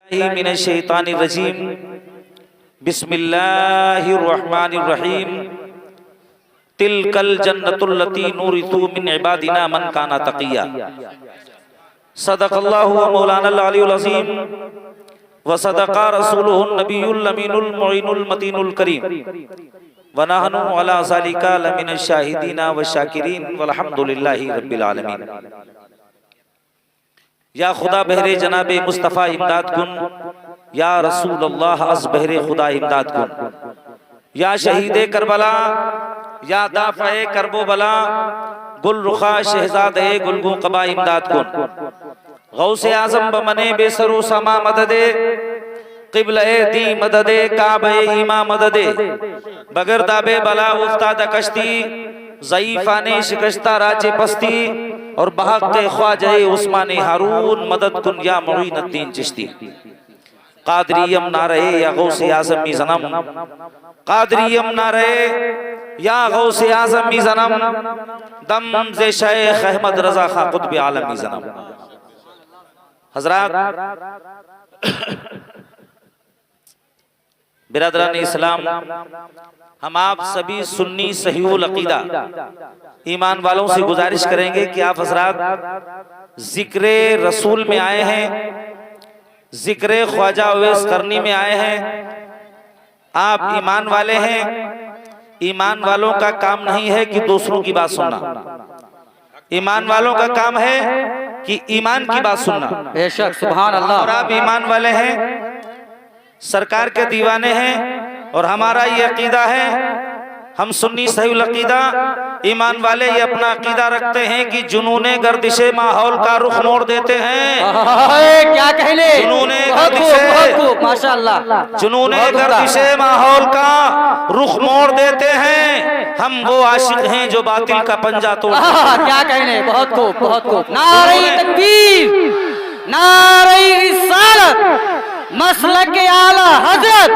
मिनश्शैतानिर्रजीम बिस्मिल्लाहिर्रहमानिर्रहीम तिलकल जन्नतुल्लती नूरितु मिन इबादिना मन काना तकिया सदक़ल्लाहु व मौलानल अलीयुल अज़ीम व सदक़ा रसूलुहुन नबियुल अमीनुल मुईनुल मतीनुल करीम व नहनु अला ज़ालिका लमिनश शाहिदीना व शाकिरीन वल्हम्दुलिल्लाहि रब्बिल आलमीन। या खुदा बहरे जनाबे मुस्तफ़ा इमदाद कुन, या रसूल अल्लाह अज़ बहरे खुदा इमदाद कुन, या शहीदे करबला, या दाफ़े करबो बला, गुल रुखा शहजादे गुलगो कबा इमदाद कुन। गौसे आज़म बमने बेसरो समा मददे, क़िबले दी मददे, काबे ईमा मददे, बगर दाबे बला उफ्ताद कश्ती, ज़ईफ़ाने शिकस्ता राचे पस्ती, और बहक़े ख्वाजा उस्मान हारून मदद कुन या मुईनुद्दीन चिश्ती। कादरियम ना रहे या गौसे आज़म मी ज़नम, कादरियम ना रहे या गौसे आज़म मी ज़नम, दम ज़े शेख अहमद रज़ा खां क़ुत्ब आलम मी ज़नम। हज़रात बिरादरान इस्लाम, हम आप सभी सुन्नी सहीहुल अक़ीदा ईमान वालों से गुजारिश करेंगे कि आप हज़रात ज़िक्र रसूल में आए हैं, ज़िक्र ख्वाजा अवैस करनी में आए हैं। आप ईमान वाले हैं, ईमान वालों का काम नहीं है कि दूसरों की बात सुनना, ईमान वालों का काम है कि ईमान की बात सुनना। बेशक सुभान अल्लाह। और आप ईमान वाले हैं, सरकार के दीवाने हैं, और हमारा ये अकीदा है, हम सुन्नी सहीहुल अक़ीदा ईमान वाले ये अपना अकीदा रखते हैं कि जुनूने गर्दिशे माहौल का रुख मोड़ देते हैं। क्या कहने, जुनूने गर्दिशे, माशाअल्लाह, जुनूने गर्दिशे माहौल का रुख मोड़ देते हैं। हम वो आशिक हैं जो बातिल का पंजा तोड़ते हैं। क्या कहने, बहुत खूब, बहुत खूब। नारे तकबीर, नारे रिसालत, मसलक आला हजरत,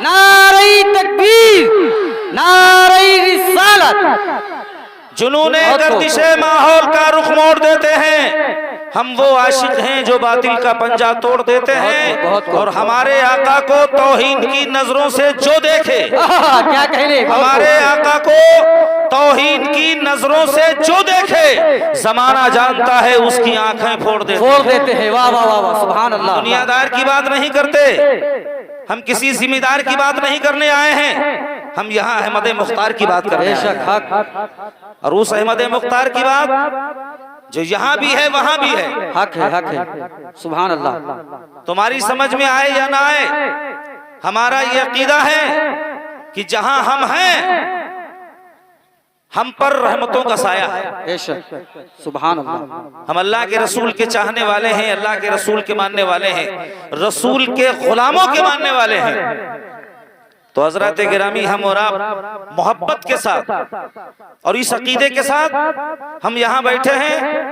नारे तकबीर, नारे रिसालत। जुनूने गर्दिशे माहौल का रुख मोड़ देते हैं। हम वो आशिक हैं जो बातिल का पंजा तोड़ देते हैं। और हमारे आका को तौहीन की नजरों से जो देखे, क्या कहने, हमारे आका को तौहीन की नजरों से जो देखे, जमाना जानता है उसकी आंखें फोड़ देते हैं। वाह वाह वाह, सुभान अल्लाह। दुनियादार की बात नहीं करते, हम किसी जिम्मेदार की बात नहीं करने आए हैं, हम यहाँ अहमद मुख्तार की बात कर रहे हैं। और उस अहमद मुख्तार की बात जो यहाँ भी है वहाँ भी है, हक है, हक है। सुभान अल्लाह। तुम्हारी समझ में आए या ना आए, हमारा ये अकीदा है कि जहाँ हम हैं हम पर रहमतों का साया है। बेशक सुभान अल्लाह। हम अल्लाह के रसूल के चाहने वाले हैं, अल्लाह के रसूल के मानने वाले हैं, रसूल के गुलामों के मानने वाले हैं। तो हजरत गिरामी, हम और आप मोहब्बत के साथ और इस अकीदे के साथ हम यहाँ बैठे हैं,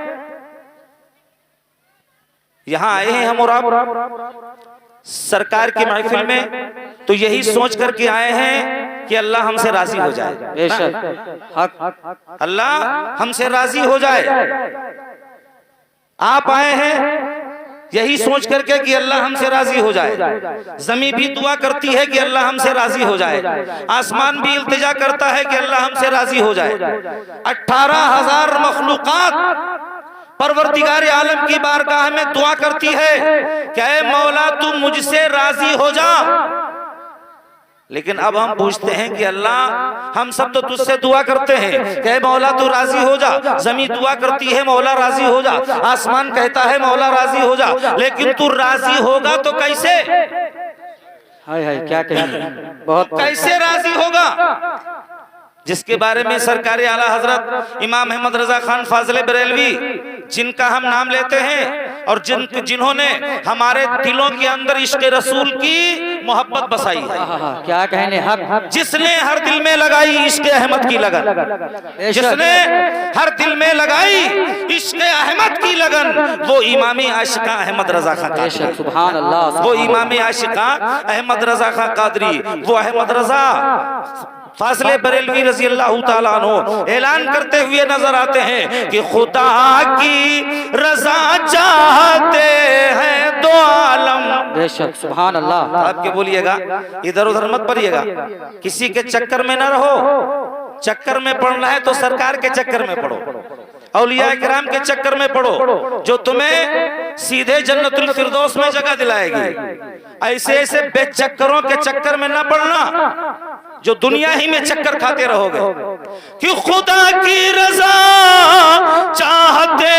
यहाँ आए हैं हम और आप सरकार की महफिल में, तो यही सोच करके आए हैं कि अल्लाह हमसे राजी हो जाए। बेशक हक, अल्लाह हमसे राजी हो जाए। आप आए हैं यही सोच करके कि अल्लाह हमसे राजी हो जाए। जमीन भी दुआ करती है कि अल्लाह हमसे राजी हो जाए, आसमान भी इल्तिजा करता है कि अल्लाह हमसे राजी हो जाए। 18,000 मखलूकात परवरदिगार आलम की बारगाह में दुआ करती है कि ऐ मौला तू मुझसे राजी हो जा। लेकिन अब हम पूछते हैं कि अल्लाह हम सब तो तुझसे दुआ करते हैं कि मौला तू राजी हो जा, जमीन दुआ करती है मौला राजी हो जा, आसमान कहता है मौला राजी हो जा, लेकिन तू राजी होगा तो कैसे? हाय हाय, क्या कहें, बहुत कैसे राजी होगा? जिसके बारे में सरकार आला हजरत इमाम अहमद रजा खान फाजिल बरेलवी, जिनका हम नाम लेते हैं और जिन्होंने हमारे दिलों के अंदर इश्क़ रसूल की मोहब्बत बसाई है। क्या कहने, हक। जिसने हर दिल में लगाई इश्क़ अहमद की लगन, जिसने हर दिल में लगाई इश्क़ अहमद की लगन, वो इमाम आशिक़ा अहमद रजा खां कादरी। सुभान अल्लाह। वो इमाम आशिक़ा अहमद रजा खां कादरी, वो अहमद रजा फाजिल बरेलवी रज़ी अल्लाह ताला अन्हु ऐलान करते हुए नजर आते हैं कि खुदा की रजा चाहते हैं दो आलम। बेशक सुभान अल्लाह। आपके बोलिएगा, इधर उधर मत पड़िएगा, किसी के चक्कर में ना रहो। चक्कर में पड़ना है तो सरकार के चक्कर में पड़ो, औलिया इकराम के चक्कर में पड़ो, जो तुम्हें सीधे जन्नतुल फिरदौस में जगह दिलाएगी। ऐसे ऐसे बेचक्करों के चक्कर में ना पड़ना जो दुनिया ही में चक्कर खाते रहोगे। कि खुदा की रजा चाहते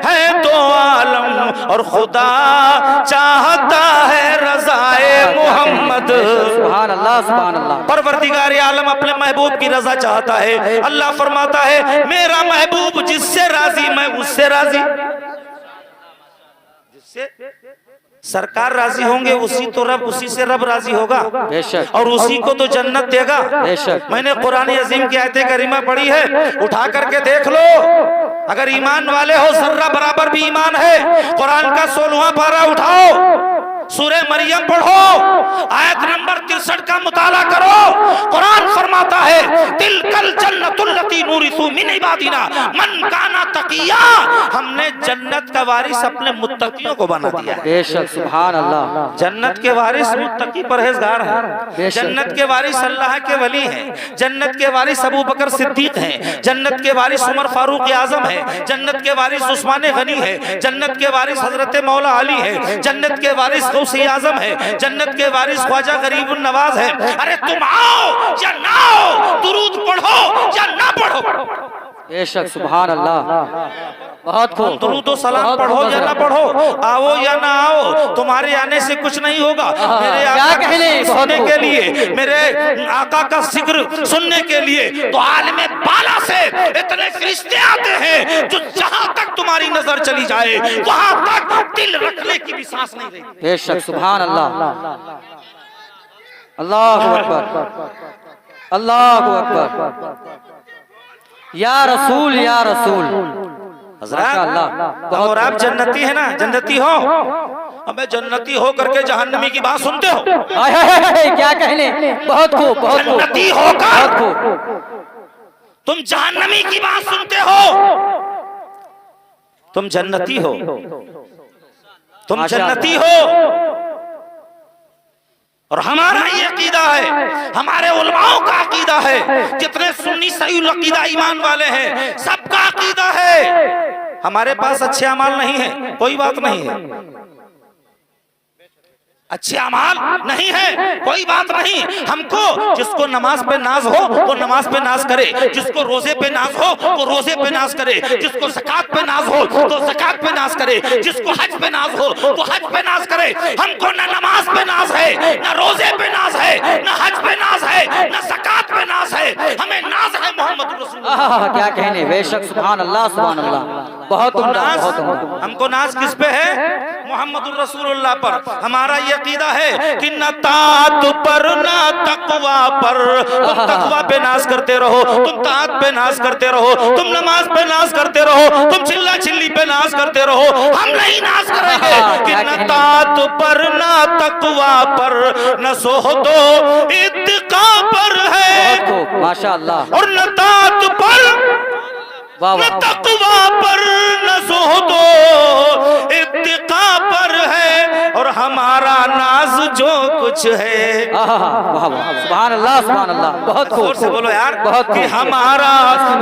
हैं तो आलम, और खुदा चाहता है रज़ाए मोहम्मद। सुभान अल्लाह सुभान अल्लाह। परवरदिगार आलम अपने महबूब की रजा चाहता है। अल्लाह फरमाता है मेरा महबूब जिससे राजी मैं उससे राजी। जिससे सरकार राजी होंगे उसी से रब राजी होगा, और उसी को तो जन्नत देगा। मैंने कुरान अजीम की आयत करीमा पढ़ी है, उठा करके देख लो। अगर ईमान वाले हो, जर्रा बराबर भी ईमान है, कुरान का 16वां पारा उठाओ, सूरह मरियम पढ़ो, आयत नंबर 63 का मुताला करो। कुरान फरमाता है तिलकल जन्नतुल्लती नूरिसु मिन इबादिना मन काना तकिया। हमने जन्नत का वारिस अपने मुत्तकियों को बना दिया। बेशक सुभान अल्लाह। जन्नत के वारिस मुत्तकी परहेजगार हैं। जन्नत के वारिस अल्लाह के वली हैं। जन्नत के वारिस अबू बकर सिद्दीक हैं। जन्नत के वारिस उमर फारूक आजम है। जन्नत के वारिस उस्मान गनी है। जन्नत के वारिस हजरत मौला अली है। जन्नत के वारिस गौसे आजम है। जन्नत के वारिस ख्वाजा गरीबुन नवाज है। अरे तुम आओ या ना आओ, दुरूद पढ़ो या ना पढ़ो। बेशक सुभान अल्लाह। बहुत खूब। दुरूद और सलाम पढ़ो या ना पढ़ो, आओ या ना आओ, तुम्हारे आने से कुछ नहीं होगा। मेरे आका का सुनने के लिए, मेरे आका का जिक्र सुनने के लिए तो आलमे बाला से इतने फरिश्ते आते हैं जो जहां तक तुम्हारी नजर चली जाए वहां तक दिल रखने की भी सांस नहीं रहती। बेशक सुभान अल्लाह। अल्लाहु अकबर, अल्लाहु अकबर। या रसूल या रसूल। और आप जन्नती है ना, जन्नती हो, अबे जन्नती हो करके जहन्नमी की बात सुनते हो। क्या कहने, बहुत खूब, बहुत खूब। जन्नती होकर तुम जहन्नमी की बात सुनते हो। तुम जन्नती हो, तुम जन्नती हो। और हमारा ये अकीदा है, हमारे उलमाओं का अकीदा है, जितने सुन्नी सही अकीदा ईमान वाले हैं सबका अकीदा है। हमारे पास अच्छे अमाल नहीं है, कोई बात नहीं है, अच्छे अमाल नहीं है, कोई बात नहीं। हमको जिसको नमाज पे नाज हो वो नमाज पे नाज करे, जिसको रोजे पे नाज हो वो रोजे पे नाज करे, जिसको ज़कात पे नाज हो तो ज़कात पे नाज करे, जिसको हज पे नाज हो तो हज पे नाज करे। हमको न नमाज पे नाज है, न रोजे पे नाज है, न हज पे नाज है, न ज़कात पे नाज है, हमें नाज है मोहम्मद रसूलुल्लाह। क्या कहने, बेशक सुभान अल्लाह सुभान अल्लाह। बहुत नाज, हमको नाज किस पे है? मोहम्मद रसूलुल्लाह पर। हमारा ये अकीदा है कि न तात पर न तकवा पर। तुम तकवा पे नाज करते रहो, तुम तात पे नाज करते रहो, तुम नमाज पे नाज करते रहो, तुम चिल्ला चिल्ली पे नाज करते रहो, हम नहीं नाज करेंगे। कि न तात पर न तकवा पर, न सोहदो इत्तिका पर है, माशाअल्लाह। और न तात पर न तकवा पर, न सोहदो इत्तिका पर है, और हमारा नाज जो कुछ है। सुभान अल्लाह सुभान अल्लाह। बहुत जोर से बोलो यार, बहुत कि हमारा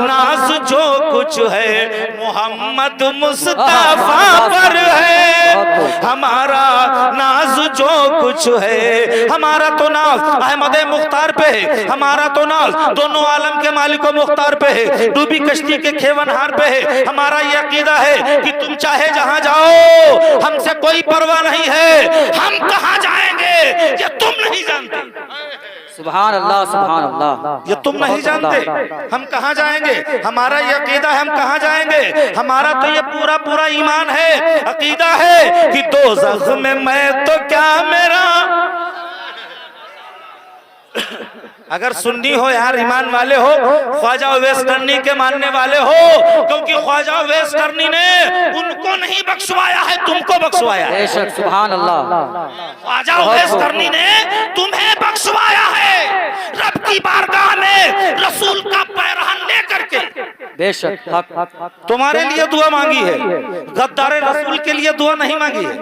नाज जो कुछ है मोहम्मद मुस्तफा पर है। हमारा नाज जो कुछ है, हमारा तो नाज अहमद मुख्तार पे है, हमारा तो नाज दोनों आलम के मालिक मुख्तार पे है, डूबी कश्ती के खेवनहार पे है। हमारा ये अकीदा है कि तुम चाहे जहां जाओ हमसे कोई परवाह नहीं है, हम कहां जाएंगे ये तुम नहीं जानते। सुभान अल्लाह सुभान अल्लाह। ये तुम नहीं जानते हम कहां जाएंगे। हमारा ये अकीदा है, हम कहां जाएंगे। हमारा तो ये पूरा पूरा ईमान है, अकीदा है कि दोज़ख में मैं तो क्या मेरा। अगर सुन्नी हो यार, ईमान वाले हो, ख्वाजा उवैस करनी के मानने वाले हो, क्योंकि ख्वाजा उवैस करनी ने उनको नहीं बख्शवाया है, तुमको बख्शवाया है। बेशक सुभान अल्लाह। ख्वाजा उवैस करनी ने तुम्हें बख्शवाया है, रब की बारगाह में रसूल का पैरहन लेकर के। बेशक तुम्हारे लिए दुआ मांगी है, गद्दार रसूल के लिए दुआ नहीं मांगी है।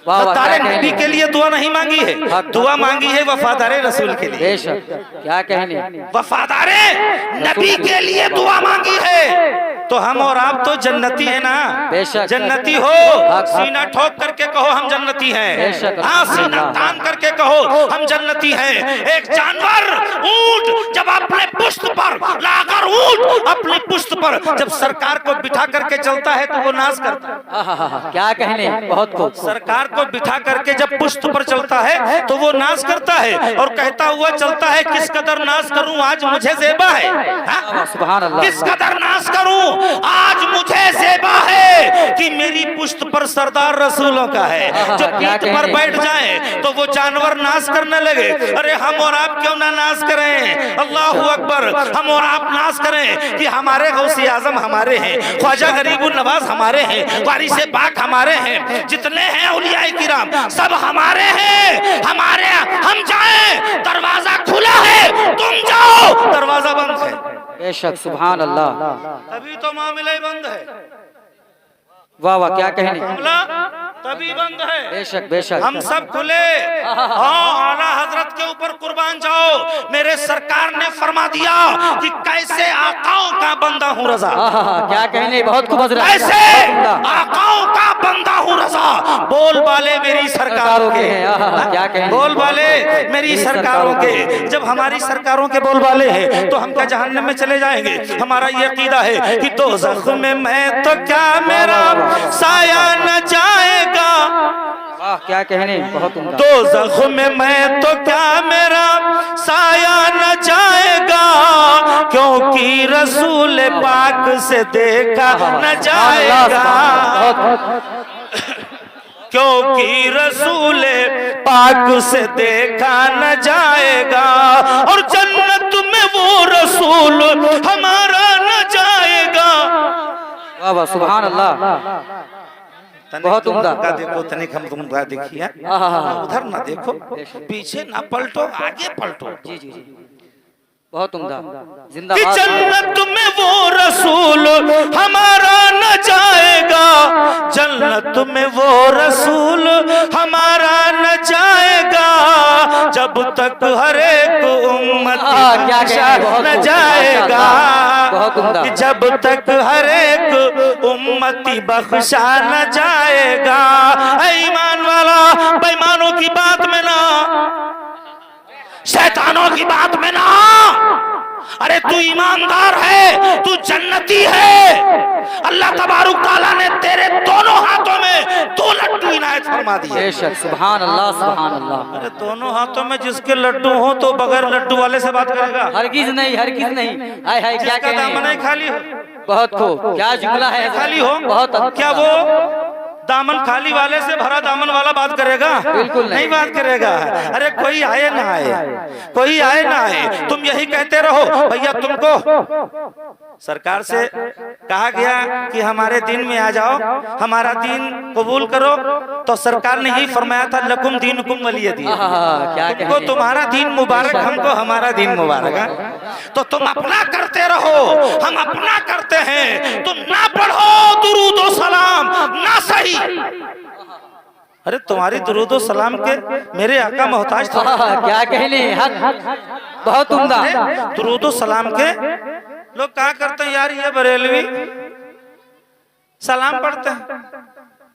वाह, वाह, तारे क्या कहने। नबी के लिए दुआ नहीं मांगी है, दुआ मांगी है वफादारे रसूल के लिए। बेशक, क्या कहने। वफादारे नबी के लिए दुआ मांगी है। तो हम और आप तो जन्नती है ना, बेशक। जन्नती हो। सीना ठोक करके कहो हम जन्नती हैं, बेशक। हाँ सीना तान करके कहो हम जन्नती हैं। एक जानवर ऊंट जब अपने पुश्त पर लाकर, ऊंट अपनी पुश्त पर जब सरकार को बिठा करके चलता है तो वो नाज करता है। क्या कहने, बहुत खूब। सरकार को बिठा करके जब पुश्त पर चलता है तो वो नाज करता है और कहता हुआ चलता है, किस कदर नाज करूं आज मुझे ज़ेबा है। हाँ? सुभान अल्लाह। किस कदर नाज करूं आज मुझे ज़ेबा है कि मेरी पुश्त पर सरदार रसूलों का है। जो पीठ पर बैठ जाए तो वो जानवर नाज करने लगे। अरे हम और आप क्यों ना नाज करें, अल्लाहू अकबर। हम और आप नाज करें कि हमारे गौसे आजम हमारे हैं, ख्वाजा गरीबुन नवाज हमारे हैं, वारिसे पाक हमारे हैं, जितने हैं औलियाए किराम सब हमारे हैं। हमारे हम जाएं दरवाजा खुला है, तुम जाओ दरवाजा बंद है। बेशक, सुभान अल्लाह। तभी तो मामला ही बंद है, वाह वाह, क्या कहने। मामला तभी बंद है। बेशक बेशक। हम सब खुले। हाँ, आला हजरत के ऊपर कुर्बान जाओ। मेरे सरकार ने फरमा दिया कि कैसे आकाओं का बंदा हूँ रजा। क्या कहने, बहुत खूब हजरत। कैसे आकाओं का बंदा हूँ रजा। बोल वाले मेरी सरकारों के, क्या कहने। बोल वाले मेरी सरकारों के। जब हमारी सरकारों के बोल वाले हैं तो हम क्या जहन्नम में चले जाएंगे? हमारा ये अकीदा है कि दोज़ख में मैं तो क्या मेरा साया न जाएगा। वाह, क्या कहने, बहुत उम्दा। दोज़ख में मैं तो क्या मेरा साया न जाएगा, क्योंकि रसूल पाक से देखा न जाएगा। क्योंकि रसूल पाक से देखा न जाएगा और जन्नत में वो रसूल हमारा न जाएगा। वाह वाह, सुभान अल्लाह। बहुत उम्दा। देखो तनिक हम तुम देखिए, उधर ना देखो, पीछे ना पलटो, आगे पलटो। जी जी जी, बहुत उम्दा। कि जिंदाबाद। जन्नत में वो रसूल हमारा न जाएगा, जन्नत में वो रसूल हमारा न जाएगा, जब तक हर एक उम्मत न जाएगा। कि जब तक हर एक उम्मती बख्शा न जाएगा। ईमान वाला बेईमानों की बात में ना, शैतानों की बात में ना। अरे तू ईमानदार है, तू जन्नती है। अल्लाह तबारुक ताला ने तेरे दोनों हाथों में 2 लड्डू इनायत फरमा दिए। बेशक, सुभान अल्लाह, सुभान अल्लाह। अरे दोनों हाथों में जिसके लड्डू हो तो बगैर लड्डू वाले से बात करेगा? हरगिज नहीं, हरगिज नहीं। हाय हाय, क्या जिसका दामन कहने। ही खाली हो, बहुत खूब, क्या जुमला है। खाली हो, बहुत। क्या वो दामन खाली वाले से भरा दामन वाला बात करेगा? बिल्कुल नहीं बात करेगा। अरे कोई आए ना आए, कोई आए ना आए, तुम यही कहते रहो भैया। तुमको सरकार से कहा गया कि हमारे दिन में आ जाओ, हमारा दीन कबूल करो, तो सरकार ने यही फरमाया था लकुम दीनुकुम वलिय दीन। तुमको तुम्हारा दीन मुबारक, हमको हमारा दीन मुबारक। तो तुम अपना करते रहो, हम अपना करते हैं। तुम ना पढ़ो दुरूद व सलाम, ना सही। अरे तुम्हारी दुरूद व सलाम के मेरे आका मोहताज था। क्या कहने, बहुत उम्दा। दुरूद व सलाम के लोग कहा करते हैं यार ये बरेलवी सलाम पढ़ते हैं,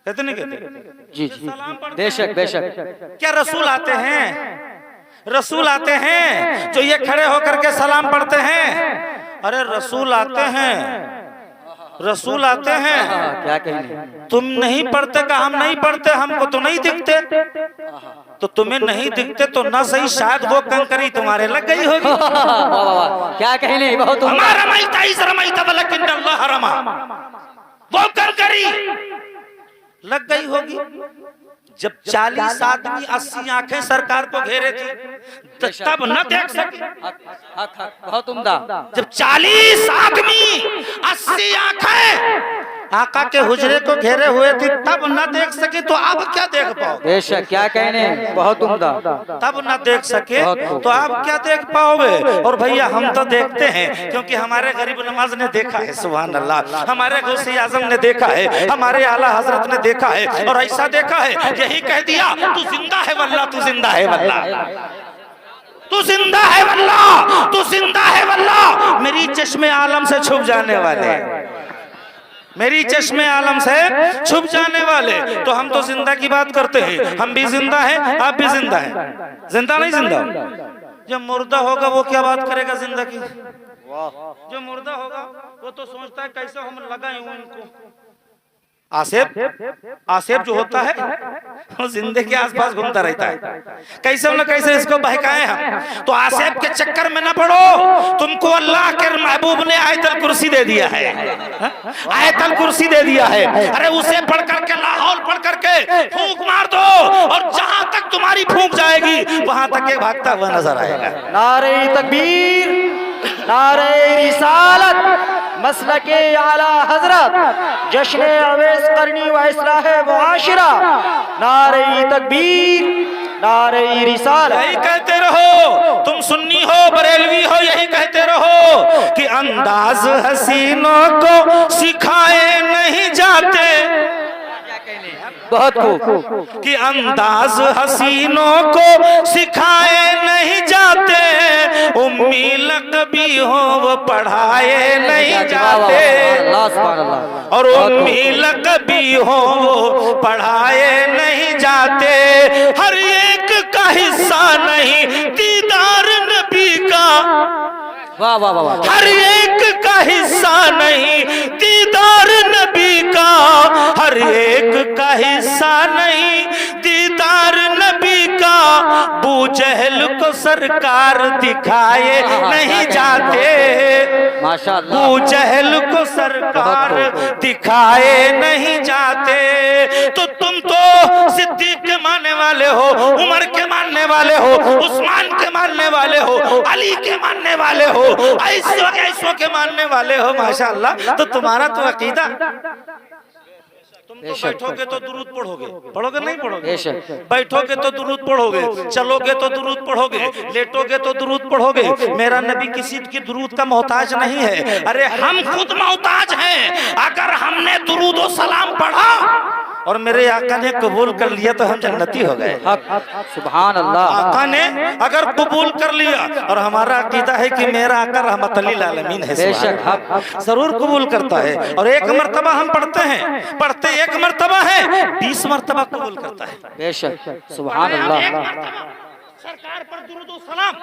कहते नहीं कहते? जी जी, बेशक बेशक। क्या रसूल आते हैं, रसूल आते हैं जो ये खड़े होकर के सलाम पढ़ते हैं? अरे रसूल आते हैं, रसूल आते हैं। क्या कहने। तुम नहीं पढ़ते का हम नहीं पढ़ते, हमको तो नहीं दिखते। तो तुम्हें नहीं दिखते तो ना सही, शायद वो कंकरी तुम्हारे लग गई होगी। क्या कहने, बहुत हमारा रमाइता इस रमाइता वलकिन अल्लाह रमा, वो कंकरी लग गई होगी। जब 40 आदमी 80 आंखें सरकार को घेरे थी तब न देख सके। बहुत उम्दा। जब 40 आदमी 80 आंखें आका के हुजरे को घेरे हुए थी तब न देख सके तो अब क्या देख पाओगे? बेशक, क्या कहने, बहुत उम्दा। तब न देख सके तो आप क्या देख पाओगे? और भैया हम तो देखते हैं क्योंकि हमारे गरीब नवाज ने देखा है, सुभान अल्लाह, हमारे गौसे आजम ने देखा है, हमारे आला हजरत ने देखा है, और ऐसा देखा है यही कह दिया तू जिंदा है वल्लाह, तू जिंदा है वल्लाह, तू जिंदा है वल्लाह, तू जिंदा है वल्लाह। मेरी चश्मे आलम से छुप जाने वाले, मेरी चश्मे आलम से छुप जाने वाले। तो हम तो जिंदा की बात करते हैं, हम भी जिंदा हैं, आप भी जिंदा हैं। जिंदा नहीं जिंदा? जब मुर्दा होगा वो क्या बात करेगा जिंदा की? जो मुर्दा होगा वो तो सोचता है कैसे हम लगाए हुए इनको। आसेब जो होता है वो जिंदे के आसपास घूमता रहता है, कैसे न कैसे इसको बहकाए हम। तो आसेब के चक्कर में न पड़ो, तुमको अल्लाह के महबूब ने आयतल कुर्सी दे दिया है, आयतल कुर्सी दे दिया है। अरे उसे पढ़ करके, लाहौल पढ़ करके फूंक मार दो, और जहां तक तुम्हारी फूंक जाएगी वहां तक ये भागता हुआ नजर आएगा। नारे तकबीर, नारे रिसालत, मसलके आला हजरत, जश्न अवैस करनी व इस्लाह मुआशिरा। नारे तकबीर, नारे रिसालत। यही कहते रहो, तुम सुन्नी हो बरेलवी हो, यही कहते रहो कि अंदाज हसीनों को सिखाए नहीं जाते। बहुत खूब। कि अंदाज हसीनों को सिखाए नहीं जाते, उम्मी लकबी हो वो पढ़ाए नहीं जाते, और उम्मी लकबी हो वो पढ़ाए नहीं जाते। हर एक का हिस्सा नहीं दीदार नबी का, वाह वाह वाह, हर एक का हिस्सा नहीं दीदार नबी का, हर एक का हिस्सा नहीं दीदार नबी का। बू जहल को सरकार दिखाए नहीं जाते, माशाअल्लाह। बू जहल को सरकार दिखाए नहीं जाते। तो तुम तो सिद्दीक के मानने वाले हो, उमर के मानने वाले हो, उस्मान के मानने वाले हो, अली के मानने वाले हो, ऐसो के मानने वाले हो, माशाअल्लाह। तो तुम्हारा तो अकीदा, तुम तो बैठोगे तो दुरूद पढ़ोगे, पढ़ोगे नहीं पढ़ोगे? बैठोगे तो दुरूद पढ़ोगे, चलोगे तो दुरूद पढ़ोगे, लेटोगे तो दुरूद पढ़ोगे। मेरा नबी किसी की दुरूद का मोहताज नहीं है। अरे हम खुद मोहताज हैं। अगर हमने दुरूद और सलाम पढ़ा और मेरे आका ने कबूल कर लिया तो हम जन्नती हो गए। सुभान अल्लाह। आका ने अगर कबूल कर लिया, और हमारा अकीदा है कि मेरा आका रहमतुल लिल आलमीन है, बेशक जरूर कबूल करता है। और एक मर्तबा हम पढ़ते हैं, पढ़ते एक मर्तबा है, 20 मर्तबा कबूल करता है। बेशक, सुभान अल्लाह। सरकार पर दुरूद और सलाम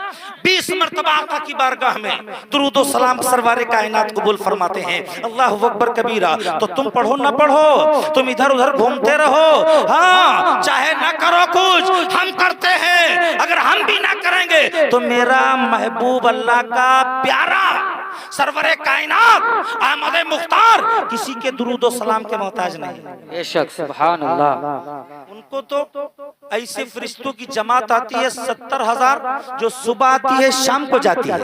20 मर्तबा आका की बारगाह में दुरूद और सलाम सरवारे कायनात कबूल फरमाते हैं। अल्लाहु अकबर कबीरा। तो तुम पढ़ो ना पढ़ो, तुम इधर उधर घूमते रहो, हाँ चाहे ना करो कुछ, हम करते हैं। अगर हम भी ना करेंगे तो मेरा महबूब अल्लाह का प्यारा सरवरे कायनात अहमद मुख्तार किसी के दुरूद और सलाम के मोहताज नहीं। बेशक, सुभान अल्लाह। उनको तो ऐसे फरिश्तों की जमात आती है 70,000, जो सुबह आती है शाम को जाती है,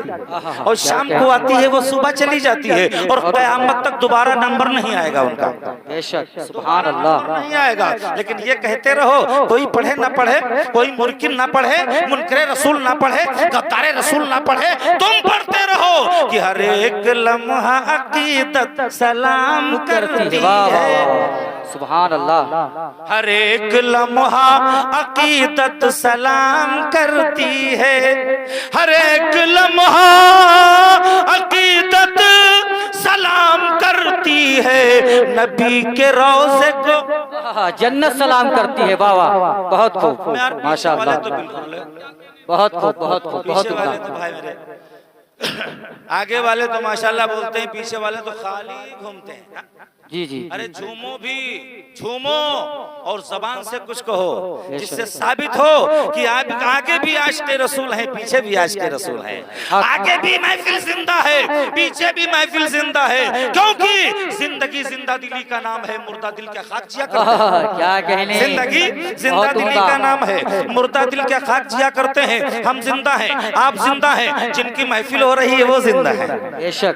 और शाम को आती है वो सुबह चली जाती है, और क़यामत तक दोबारा नंबर नहीं आएगा उनका। बेशक, सुभान अल्लाह। नहीं आएगा। लेकिन ये कहते रहो, कोई पढ़े ना पढ़े, कोई मुनकिर ना पढ़े, मुनकरे रसूल ना पढ़े, गद्दारे रसूल ना पढ़े, तुम पढ़ते रहो कि हर एक लम्हा अकीदत सलाम करती है। सुभान अल्लाह। हर एक लम्हा अकीदत सलाम करती है, हर एक लम्हा अकीदत सलाम करती है। नबी के रोज़े को जन्नत सलाम करती है। वाह वाह, बहुत खूब, माशाअल्लाह। बहुत खूब, बहुत खूब, बहुत खूब। आगे वाले तो माशाल्लाह बोलते हैं, पीछे वाले तो खाली घूमते हैं। जी जी। अरे झूमो भी, झूमो और जबान से कुछ कहो जिससे साबित हो कि आप आगे भी आशिक़ रसूल हैं, पीछे भी आशिक़ रसूल हैं। आगे भी महफिल जिंदा है, पीछे भी महफिल जिंदा है, क्योंकि जिंदगी जिंदा दिली का नाम है, मुर्दा दिल क्या खाक जिया करते हैं। क्या कहने, जिंदगी जिंदा दिली का नाम है, मुर्दा दिल क्या खाक जिया करते हैं। हम जिंदा हैं, आप जिंदा हैं, जिनकी महफिल हो रही है वो जिंदा है। बेशक।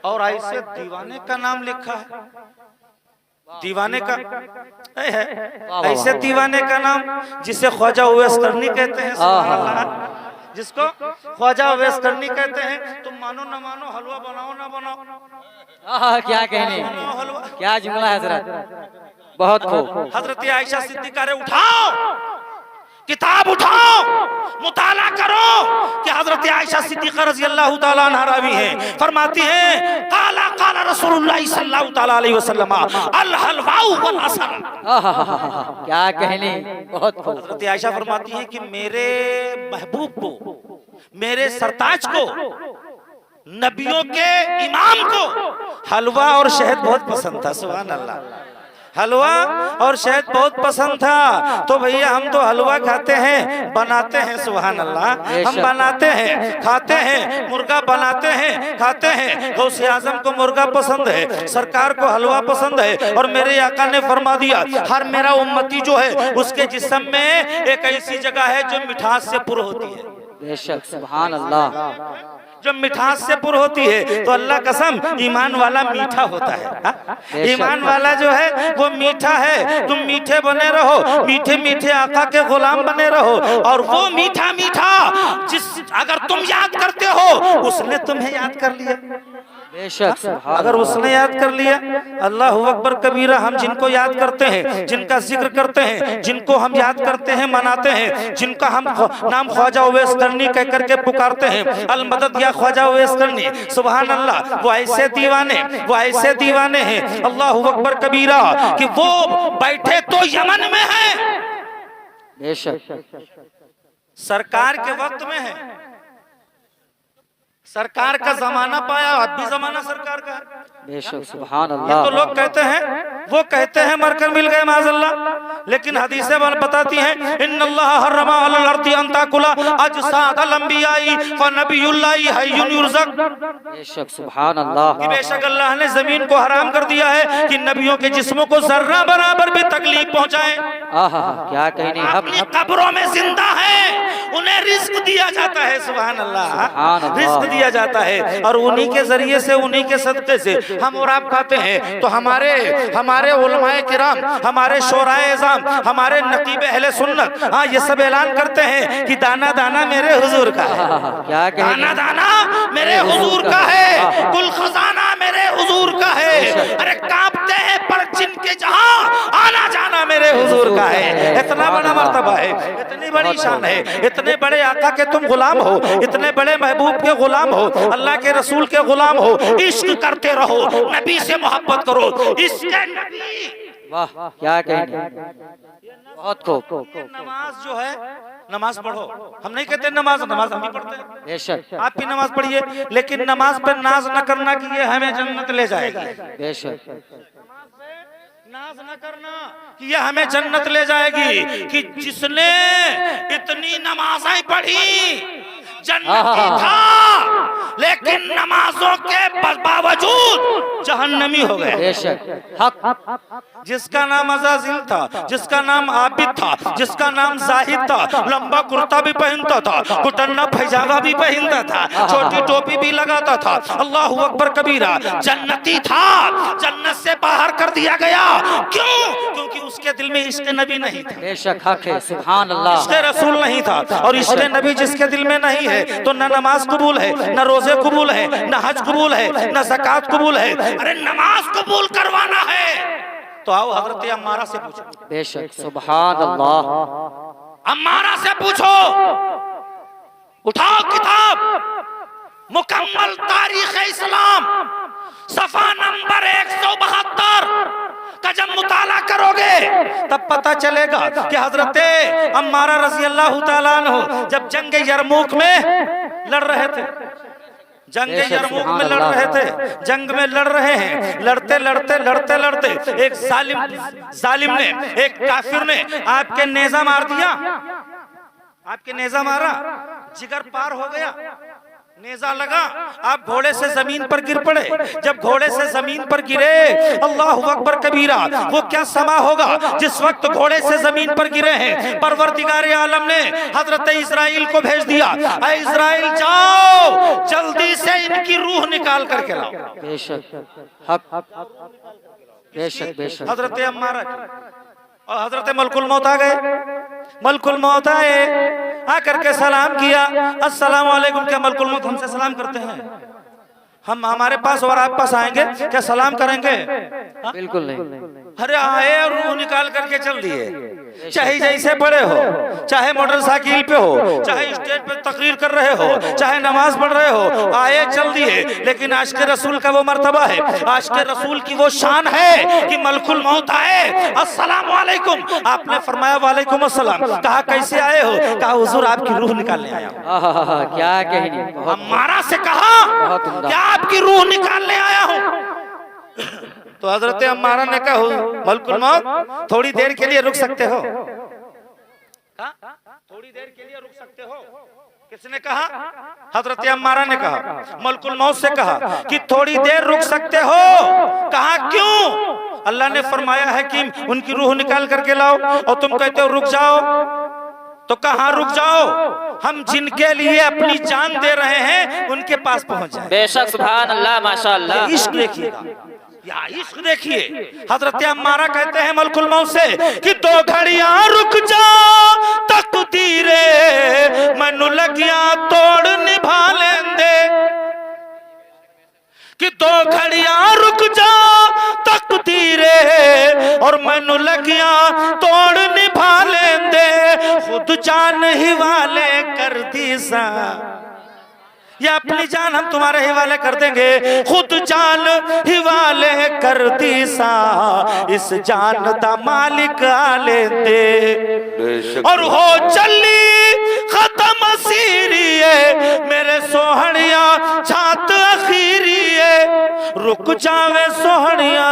और ऐसे दीवाने का नाम लिखा है, दीवाने का है, ऐसे दीवाने का नाम जिसे ख्वाजा उवैस करनी कहते हैं, सुभान अल्लाह, जिसको ख्वाजा उवैस करनी कहते हैं। तुम मानो ना मानो, हलवा बनाओ ना बनाओ, क्या कहने, क्या जुमला है हजरत, बहुत खूब। हजरत आयशा सिद्दीका रे उठाओ, किताब उठाओ, मुताला करो कि हजरत आयशा सिद्दीका रज़ी अल्लाह ताला अन्हा रावी है, फरमाती है काला काला रसूलुल्लाह सल्लल्लाहु ताला अलैहि वसल्लम अल हलवाउ वल असर। क्या कहने, बहुत खूब। हजरत आयशा फरमाती है कि मेरे महबूब को, मेरे सरताज को, नबियों के इमाम को हलवा और शहद बहुत पसंद था, सुभान अल्लाह। हलवा और शहद बहुत पसंद था, तो भैया हम तो हलवा खाते हैं, बनाते हैं, सुभान अल्लाह, हम बनाते हैं, खाते हैं, मुर्गा बनाते हैं, खाते हैं। गौसे आजम को मुर्गा पसंद है, सरकार को हलवा पसंद है, और मेरे आका ने फरमा दिया हर मेरा उम्मती जो है उसके जिस्म में एक ऐसी जगह है जो मिठास से पुर होती है। बेशक, सुभान अल्लाह, जो मिठास से पुर होती है। तो अल्लाह कसम, ईमान वाला मीठा होता है, ईमान वाला जो है वो मीठा है। तुम मीठे बने रहो, मीठे मीठे आका के गुलाम बने रहो, और वो मीठा मीठा जिस अगर तुम याद करते हो उसने तुम्हें याद कर लिया। बेशक, अगर उसने याद कर लिया, अल्लाहु अकबर कबीरा। हम जिनको याद करते हैं, जिनका जिक्र करते हैं, जिनको हम याद करते हैं, मनाते हैं, जिनका हम नाम ख्वाजा उवैस करनी कह करके पुकारते हैं, अल मदद या ख्वाजा उवैस करनी, सुभान अल्लाह, वो ऐसे दीवाने हैं, अल्लाहु अकबर कबीरा, कि वो बैठे तो यमन में है, बेशक, सरकार के वक्त में है, सरकार का जमाना पाया, अब भी जमाना सरकार का है। बेशक, सुभान ये अल्लाह। तो लोग कहते हैं, वो कहते हैं मरकर मिल गए माज़अल्लाह, लेकिन हदीसें बताती हैं इन्नल्लाह हर्रमा अलल अर्दी अन ताकुला अजसादल अंबियाई व नबियुल्लाहि हय्युन युरज़क। बेशक, सुभान अल्लाह, कि बेशक अल्लाह ने जमीन को हराम कर दिया है कि नबियों के जिस्मों को जर्रा बराबर भी तकलीफ पहुंचाए। क्या कहने, अपनी कब्रों में जिंदा है, उन्हें रिस्क दिया जाता है, सुभान अल्लाह, रिस्क दिया जाता है, और उन्हीं के जरिए से, उन्हीं के सदक़े से हम और आप खाते हैं। तो हमारे उलमाए किराम, हमारे शोराए इज़ाम, हमारे नकीब अहले सुन्नत, हाँ, ये सब ऐलान करते हैं कि दाना दाना मेरे हुजूर का है, क्या कहने, दाना दाना मेरे हुजूर का है, कुल खजाना मेरे हुजूर का है। अरे कांपते हैं पर जिनके जहां आना जाना मेरे हुजूर का है। इतना बड़ा मर्तबा है, इतनी बड़ी शान है, इतने बड़े आका के तुम गुलाम हो, इतने बड़े महबूब के गुलाम हो, अल्लाह के रसूल के गुलाम हो। इश्क करते रहो, नबी से मोहब्बत करो, इसके नबी। वाह, क्या कहने, बहुत खूब। नमाज जो है, नमाज पढ़ो, हम नहीं कहते नमाज हम ही पढ़ते हैं, बेशक, आप भी नमाज पढ़िए, लेकिन नमाज पर नाज न करना कि ये हमें जन्नत ले जाएगी। बेशक, नाज न करना कि ये हमें जन्नत ले जाएगी, कि जिसने इतनी नमाजें पढ़ी जन्नती था, लेकिन नमाजों के बावजूद जहन्नमी हो गए। बेशक, हक, जिसका नाम अज़ाज़िल था, जिसका नाम आबिद था, जिसका नाम जाहिद था, लंबा कुर्ता भी पहनता था, कुटन्ना पैजामा भी पहनता था, छोटी टोपी भी लगाता था, अल्लाहु अकबर कबीरा, जन्नती था, जन्नत से बाहर कर दिया गया। क्यों? क्योंकि उसके दिल में इश्क़ नबी नहीं था। बेशक, हक है, सुभान अल्लाह, इश्क़ रसूल नहीं था, और इश्क़ नबी जिसके दिल में नहीं है, तो न नमाज कबूल है, न रोजे कबूल है, न हज कबूल है, न ज़कात कबूल है। अरे नमाज कबूल करवाना है तो आओ हजरत अम्मारा से पूछो। बेशक, सुभान अल्लाह, अम्मारा से पूछो, उठाओ किताब मुकम्मल तारीख इस्लाम, सफा नंबर 172 का जब मुताला करोगे तब पता चलेगा कि हजरत अम्मारा रज़ी अल्लाह ताला अन्हु जब जंग यरमुक में लड़ रहे थे, जंग यरमुक में लड़ रहे थे, जंग में लड़ रहे हैं, लड़ते लड़ते लड़ते लड़ते एक जालिम ने, एक काफिर ने आपके नेजा मार दिया, आपके नेजा मारा, जिगर पार हो गया, नेजा लगा, आप घोड़े से जमीन पर गिर पड़े। जब घोड़े से जमीन पर गिरे, अल्लाहु अकबर कबीरा, वो क्या समा होगा जिस वक्त घोड़े से जमीन पर गिरे हैं। परवरदिगार आलम ने हजरत इस्राइल को भेज दिया, ऐ इस्राइल जाओ जल्दी से इनकी रूह निकाल करके लाओ। बेशक, हक, बेशक बेशक। हजरत अम्मारा की। और हजरत मलकुल मौत आ गए। मलकुल मौत आए, आकर के सलाम किया, अस्सलाम वालेकुम। क्या मलकुल मौत हमसे सलाम करते हैं? हम हमारे पास और आप पास आएंगे क्या सलाम करेंगे? बिल्कुल नहीं। अरे आए और रूह निकाल करके चल दिए। चाहे जैसे पड़े हो, चाहे मोटरसाइकिल पे हो, चाहे स्टेज पे तकरीर कर रहे हो, चाहे नमाज पढ़ रहे हो, आए चल दिए। लेकिन आज के रसूल का वो मर्तबा है, आज के रसूल की वो शान है कि मलकुल मौत आए, अस्सलाम वालेकुम। आपने फरमाया वालेकुम अस्सलाम। कहा कैसे आए हो? कहा हुजूर आपकी रूह निकालने आया हूं। क्या कहनी। अम्मारा से कहा क्या आपकी रूह निकालने आया हूं? तो हजरत अम्मारा ने कहा मलकुल मौत थोड़ी देर के लिए रुक सकते हो? थोड़ी देर के लिए रुक सकते हो? किसने कहा? हजरत अम्मारा ने कहा। मलकुल मौत से कहा कि थोड़ी देर रुक सकते हो? कहा क्यों? अल्लाह ने फरमाया है कि उनकी रूह निकाल करके लाओ, और तुम कहते हो रुक जाओ। तो कहाँ रुक जाओ? हम जिनके लिए अपनी जान दे रहे हैं उनके पास पहुंच जाए। बेशक सुभान अल्लाह माशाअल्लाह। इश्क देखिएगा, या इश्क देखिए। हजरत अम्मारा कहते हैं मलकुल मौत से कि 2 घड़ियां रुक जा, तकदीरे मैनू लगिया तोड़ निभा लेंदे। कि 2 घड़ियां रुक जा तकदीरे और मैनू लगिया तोड़ निभा लेंदे। खुद जान ही वाले कर दी सा, या अपनी जान हम तुम्हारे हिवाले कर देंगे। खुद जान हिवाले कर दी सा, इस जान दा मालिक आ लेते। और हो चली खत्म सीरिए मेरे सोहणिया छात अखीरिए। रुक जावे सोहणिया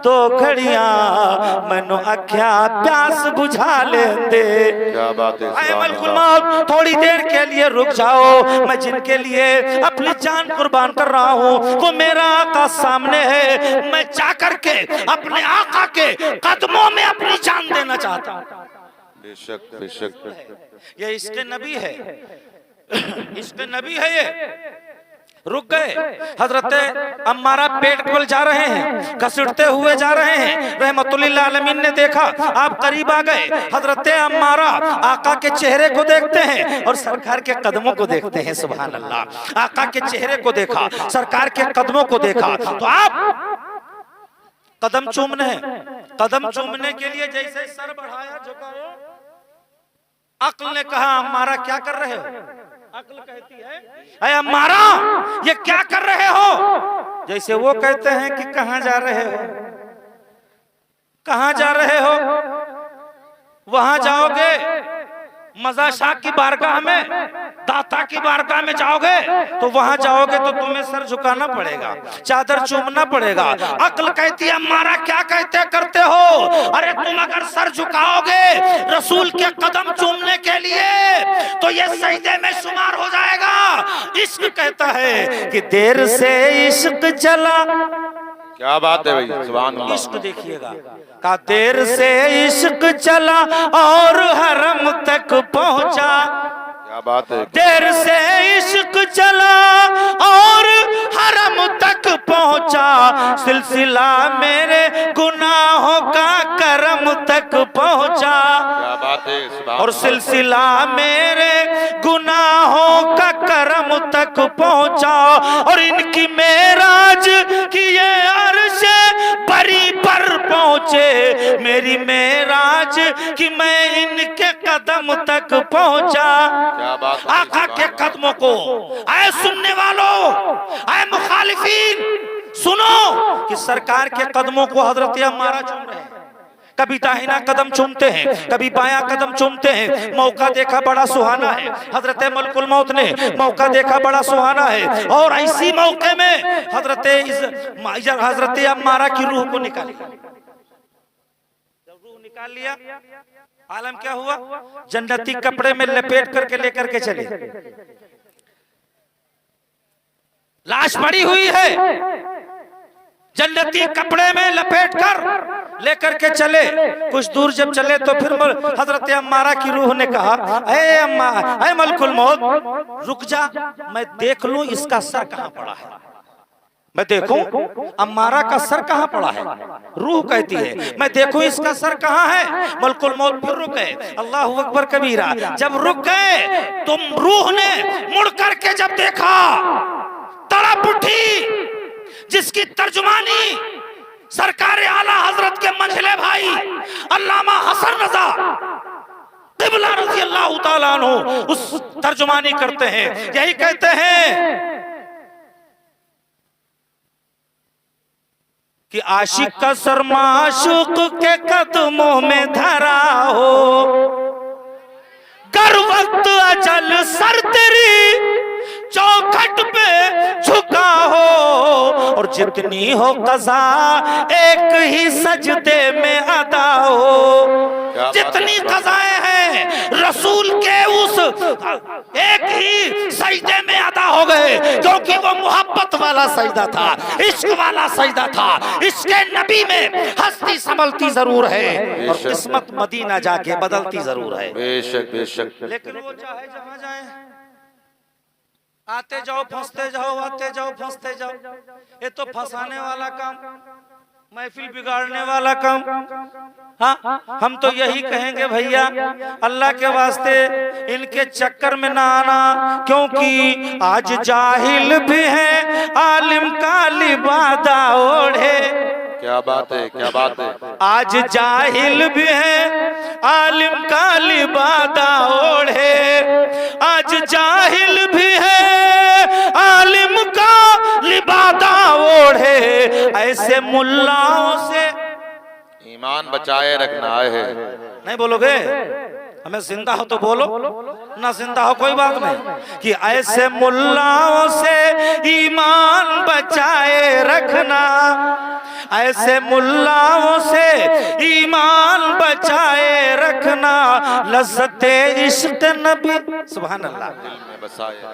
2 घड़ियां मैनू आख्या प्यास बुझा लेंदे। क्या बात है। ऐ मलकुल मौत थोड़ी देर के लिए रुक जाओ। मैं जिनके लिए अपनी जान कुर्बान कर रहा हूँ वो मेरा आका सामने है। मैं जा करके अपने आका के कदमों में अपनी जान देना चाहता हूँ। बेशक बेशक। ये इसके नबी है, इसके नबी है। ये रुक गए। हजरत अम्मारा पेट खोल जा रहे हैं, घसीटते हुए जा रहे हैं। रहमतुल लिल आलमीन ने देखा, आप करीब आ गए। हजरत अम्मारा आका के चेहरे को देखते हैं और सरकार के कदमों को देखते हैं। सुभान अल्लाह। आका के चेहरे को देखा, सरकार के कदमों को देखा। तो आप कदम चूमने हैं, कदम चूमने के लिए जैसे सर बढ़ाया झुकाया, अक्ल ने कहा अम्मारा क्या कर रहे हो? अक्ल कहती है अरे अम्मारा ये क्या कर रहे हो? जैसे वो कहते हैं कि कहां जा रहे हो? कहां जा रहे हो? वहां जाओगे मजा शाह की बारगाह में, दाता की बारगाह में जाओगे तो वहां जाओगे तो तुम्हें सर झुकाना पड़ेगा, चादर चूमना पड़ेगा। अक्ल कहती है अम्मारा क्या कहते करते हो? अरे तुम अगर सर झुकाओगे रसूल के कदम चूमने के लिए तो ये सजदे में शुमार हो जाएगा। इश्क कहता है कि देर से इश्क चला। क्या बात है भाई, सुभान अल्लाह। इश्क देखिएगा, का देर से इश्क चला और हरम तक पहुंचा। क्या बात है। देर से इश्क चला और हरम तक पहुंचा। सिलसिला मेरे गुनाहों का करम तक पहुंचा। क्या बात है, सुभान और सिलसिला मेरे गुनाहों का करम तक पहुंचा। और इनकी मेराज की ये अर्श बरी पर पहुंचे। मेरी मेराज कि मैं इनके कदम तक पहुंचा। क्या बात है। आका के कदमों को आए सुनने वालों, आए मुखालिफीन, सुनो कि सरकार के कदमों को हजरत अम्मारा चूम रहे हैं। कभी दाहिना कदम चूमते हैं, कभी बायां कदम चूमते हैं। मौका देखा बड़ा सुहाना है। हजरत मलकुल मौत ने मौका देखा बड़ा सुहाना है। और इसी मौके में हजरत अम्मारा की रूह को निकाली। जब रूह निकाल लिया आलम क्या हुआ? जन्नती कपड़े में लपेट करके लेकर के चले। लाश पड़ी हुई है, जन्नती कपड़े में लपेट कर लेकर के चले। कुछ दूर जब चले तो फिर हजरत अम्मारा की रूह ने कहा ऐ अम्मा, ऐ मलकुल मौत रुक जा, मैं देख लूं इसका सर कहां पड़ा है। मैं देखूं अम्मारा का सर कहां पड़ा है, रूह कहती है मैं देखूं इसका सर कहां है। मलकुल मौत फिर रुक गए, अल्लाह अकबर कबीरा। जब रुक गए तो रूह ने मुड़ करके जब देखा, तड़प उठी, जिसकी तर्जुमानी सरकार आला हजरत के मंझले भाई अल्लामा हसन रजा क़िबला रज़ी अल्लाह ताला अन्हु उस तर्जुमानी करते हैं। यही कहते हैं कि आशिक का सर माशूक के कदमों में धरा हो, कर वक्त अजल सर तेरी चौखट पे झुका हो, और जितनी हो कज़ा एक ही सजदे में अदा हो। जितनी कज़ाएं हैं रसूल के उस एक ही सजदे में अदा हो गए, क्योंकि वो मोहब्बत वाला सजदा था, इश्क वाला सजदा था। इसके नबी में हस्ती संभलती जरूर है और किस्मत मदीना जाके बदलती जरूर है। बेशक बेशक। लेकिन वो चाहे जहां जाए, आते जाओ फंसते जाओ, आते जाओ फंसते जाओ। ये तो फंसाने वाला काम, महफिल बिगाड़ने वाला काम। हाँ, हम तो यही कहेंगे भैया अल्लाह के वास्ते इनके चक्कर में ना आना, क्योंकि आज जाहिल भी है आलिम का लिबादा ओढ़े। क्या बात है, क्या बात है। आज जाहिल भी है आलिम का लिबादा ओढ़े, आज जाहिल भी है आलिम का लिबादा ओढ़े। ऐसे मुल्लाओं से ईमान बचाए रखना है। नहीं बोलोगे? हमें जिंदा हो तो बोलो, ना जिंदा हो कोई बात नहीं। कि ऐसे मुल्लाओं से ईमान बचाए रखना, ऐसे मुल्लाओं से ईमान बचाए रखना। लज़्ज़ते इश्क नबी, सुभान अल्लाह,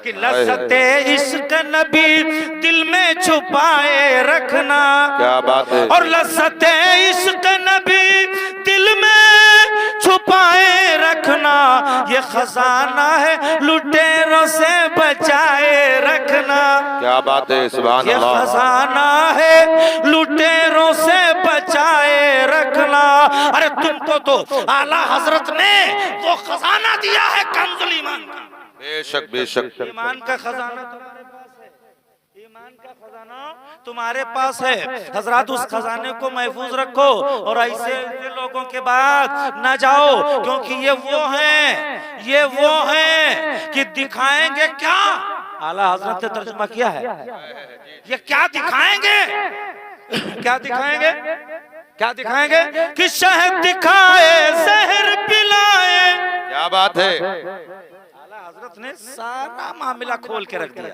कि लज़्ज़ते इश्क नबी दिल में छुपाए रखना। क्या बात है। और लज़्ज़ते इश्क नबी दिल में छुपाए रखना, ये खजाना है लुटेरों से बचाए रखना। क्या बात है, सुभान ये अल्लाह। खजाना है लुटेरों से बचाए रखना। अरे तुमको तो आला हजरत ने वो खजाना दिया है, कंजुल ईमान का। बेशक बेशक। ईमान का खजाना तुम्हारे पास है, ईमान का खजाना तुम्हारे पास है। हजरात उस खजाने को महफूज रखो और ऐसे लोगों के बाद न जाओ, क्योंकि ये वो हैं कि दिखाएंगे क्या। आला हजरत ने तर्जुमा किया है, ये क्या दिखाएंगे, क्या दिखाएंगे, क्या दिखाएंगे कि शहद दिखाए जहर पिलाए। क्या बात है। आला हजरत ने सारा मामला खोल के रख दिया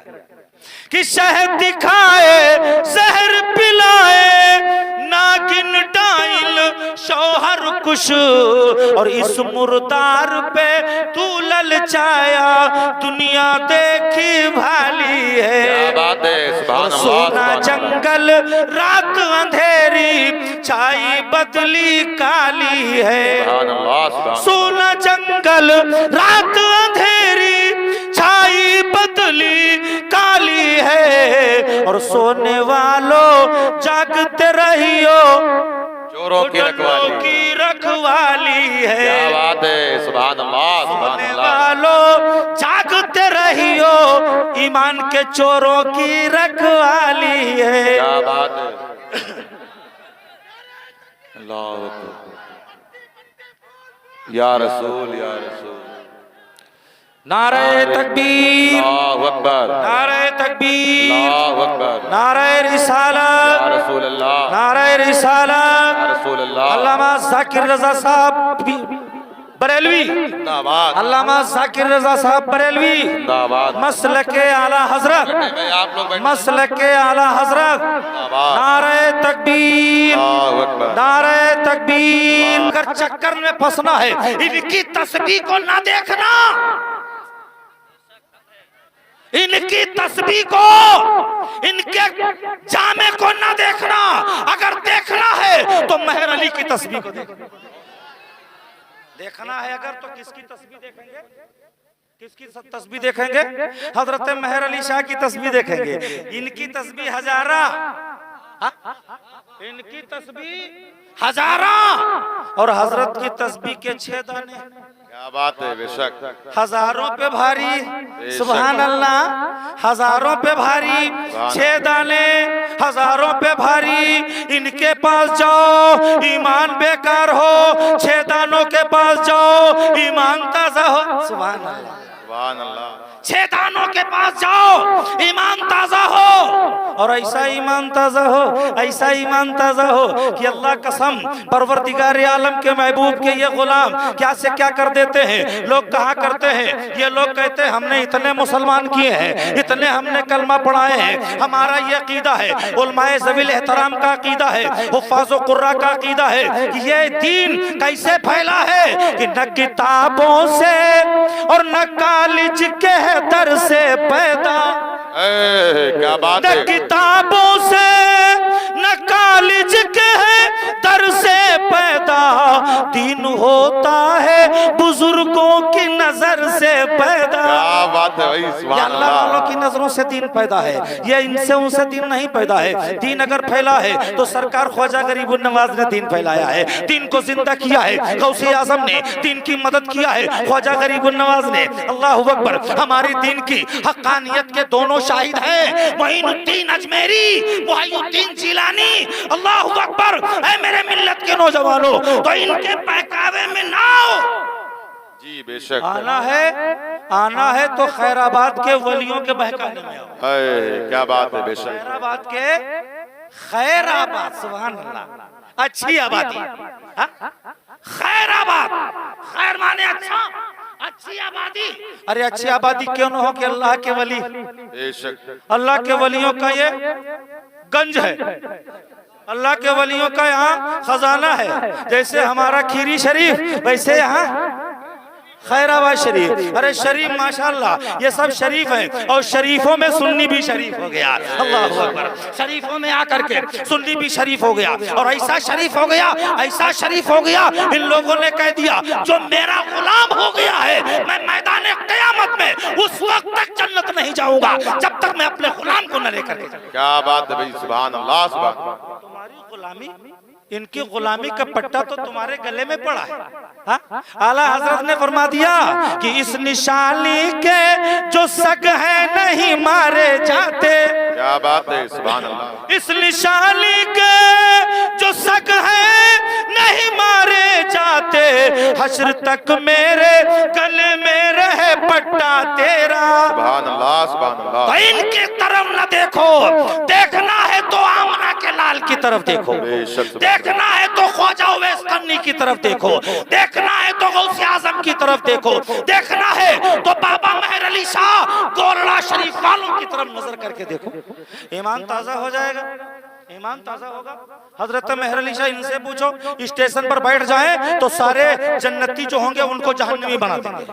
कि शहद दिखाए जहर पिलाए, नागिन डाइल शौहर कुश, और इस मुर्दार पे तू ललचाया, दुनिया देखी भाली है। क्या बात है, सुभान अल्लाह। सोना जंगल रात अंधेरी, छाई बदली काली है। सुभान अल्लाह, सुभान। सोना जंगल रात अंधेरी, छाई बदली काली है, और सोने वालों जागते रहियो, चोरों की रखवाली है। क्या बात है, सुभान अल्लाह, सुभान सोने अल्लाह। वालों जागते रहियो, ईमान के चोरों की रखवाली है। क्या बात है। अल्लाह अकबर। या रसूल, या रसूल। नारे तकबीर, अल्लाहु अकबर, नारे तकबीर, अल्लाहु अकबर। नारे रिसालत, या रसूल अल्लाह, नारे रिसालत। या रसूल अल्लाह। अल्लामा ज़ाकिर रज़ा साहब बरेलवी, जिंदाबाद, अल्लामा ज़ाकिर रज़ा साहब बरेलवी, जिंदाबाद। मसलके आला हजरत, आप लोग बैठे। मसलके आला हजरत। नारे तकबीर, अल्लाहु अकबर। नारे तकबीर। अगर चक्कर में फंसना है, इनकी तस्बीह को ना देखना, इनकी तस्बीह को, इनके जामे को ना देखना। अगर देखना है तो मेहर अली की तस्बीह को देखना है। अगर तो किसकी तस्बीह देखेंगे? किसकी तस्बीह देखेंगे? हजरत मेहर अली शाह की तस्बीह देखेंगे। इनकी तस्बीह हजारा, इनकी तस्बीह हजारा, और हजरत की तस्बीह के 6 दाने। क्या बात है, बेशक हजारों पे भारी, सुभान अल्लाह, हजारों पे भारी 6 दाने, हजारों पे भारी। इनके पास जाओ ईमान बेकार हो, 6 दानों के पास जाओ ईमान ताजा हो। सुभान अल्लाह, सुभान अल्लाह। 6 दानों के पास जाओ ईमान ताजा हो, और ऐसा ईमान ताजा हो, ऐसा ईमान ताजा हो कि अल्लाह कसम परवरदिगार आलम के महबूब के ये गुलाम क्या से क्या कर देते हैं। लोग कहा करते हैं, ये लोग कहते हैं हमने इतने मुसलमान किए हैं, इतने हमने कलमा पढ़ाए हैं, हमारा ये अकीदा है, उलमाए ज़वील एहतराम का अकीदा है, हुफ़ाज़ व कुर्रा का अकीदा है कि ये दीन कैसे फैला है कि न किताबों से और न कॉलेज के दर से पैदा, क्या बात न है, किताबों से न कॉलेज के दर से पैदा, दीन होता है बुजुर्गों की नजर से पैदा। क्या बात है भाई, सुभान अल्लाह अल्लाह। वालों की नजरों से दीन पैदा है, ये इनसे उनसे दीन नहीं पैदा है। दीन अगर फैला है तो सरकार ख्वाजा गरीबुन नवाज ने दीन फैलाया है, दीन को जिंदा किया है, गौसे आजम ने दीन की मदद किया है, ख्वाजा गरीबुन नवाज ने। अल्लाह अकबर, हमारी दीन की हक्कानियत के दोनों शाहिद हैं, मोइनुद्दीन अजमेरी, मुहय्यिद्दीन जिलानी। अल्लाह अकबर, ऐ मेरे मिल्लत के नौजवानों, तो इनके पहकावे में ना आओ। जी बेशक, आना है तो खैराबाद के वलियों के बहकाने में आओ। क्या बात है, बेशक खैराबाद के, खैराबाद, सुभान अल्लाह, अच्छी आबादी, खैराबाद, खैर माने अच्छा, अच्छी आबादी। अरे अच्छी आबादी क्यों ना हो कि अल्लाह के वली, बेशक अल्लाह के वलियों का ये गंज है, अल्लाह के वलियों का यहाँ खजाना है। जैसे हमारा खीरी शरीफ, वैसे यहाँ खैराबाद शरीफ। अरे शरीफ माशाल्लाह, ये सब शरीफ है, और शरीफों में सुन्नी भी शरीफ हो गया। अल्लाह अकबर, शरीफों में आकर के सुन्नी भी शरीफ हो गया, और ऐसा शरीफ हो गया, ऐसा शरीफ हो गया, इन लोगों ने कह दिया जो मेरा गुलाम हो गया है, मैं मैदान क़यामत में उस वक्त तक जन्नत नहीं जाऊंगा जब तक मैं अपने गुलाम को न लेकर के जाऊं। क्या बात है भाई, सुभान अल्लाह, सुभान। तुम्हारी गुलामी, इनकी गुलामी का पट्टा तो तुम्हारे गले में पड़ा है। हाँ? आला हजरत ने फरमा दिया कि इस निशानी के जो सग है नहीं मारे जाते। क्या बात है, सुभान अल्लाह। इस निशानी के जो सग है नहीं मारे जाते, हश्र तक मेरे गले में रहे पट्टा तेरा। सुभान अल्लाह, सुभान अल्लाह। तो इनकी तरफ न देखो, देखना है तो आमना के लाल की तरफ देखो, देखना है तो ख्वाजा उवैस करनी की तरफ देखो, देखना है तो गौसे आजम की तरफ देखो, देखना है तो बाबा मेहर अली शाह गोरला शरीफ वालों की तरफ नजर करके देखो। ईमान ताजा हो जाएगा, ईमान ताजा होगा। हजरत मेहर अली शाह, इनसे पूछो स्टेशन पर बैठ जाएं तो सारे जन्नती जो होंगे उनको जहन्नमी बना देंगे।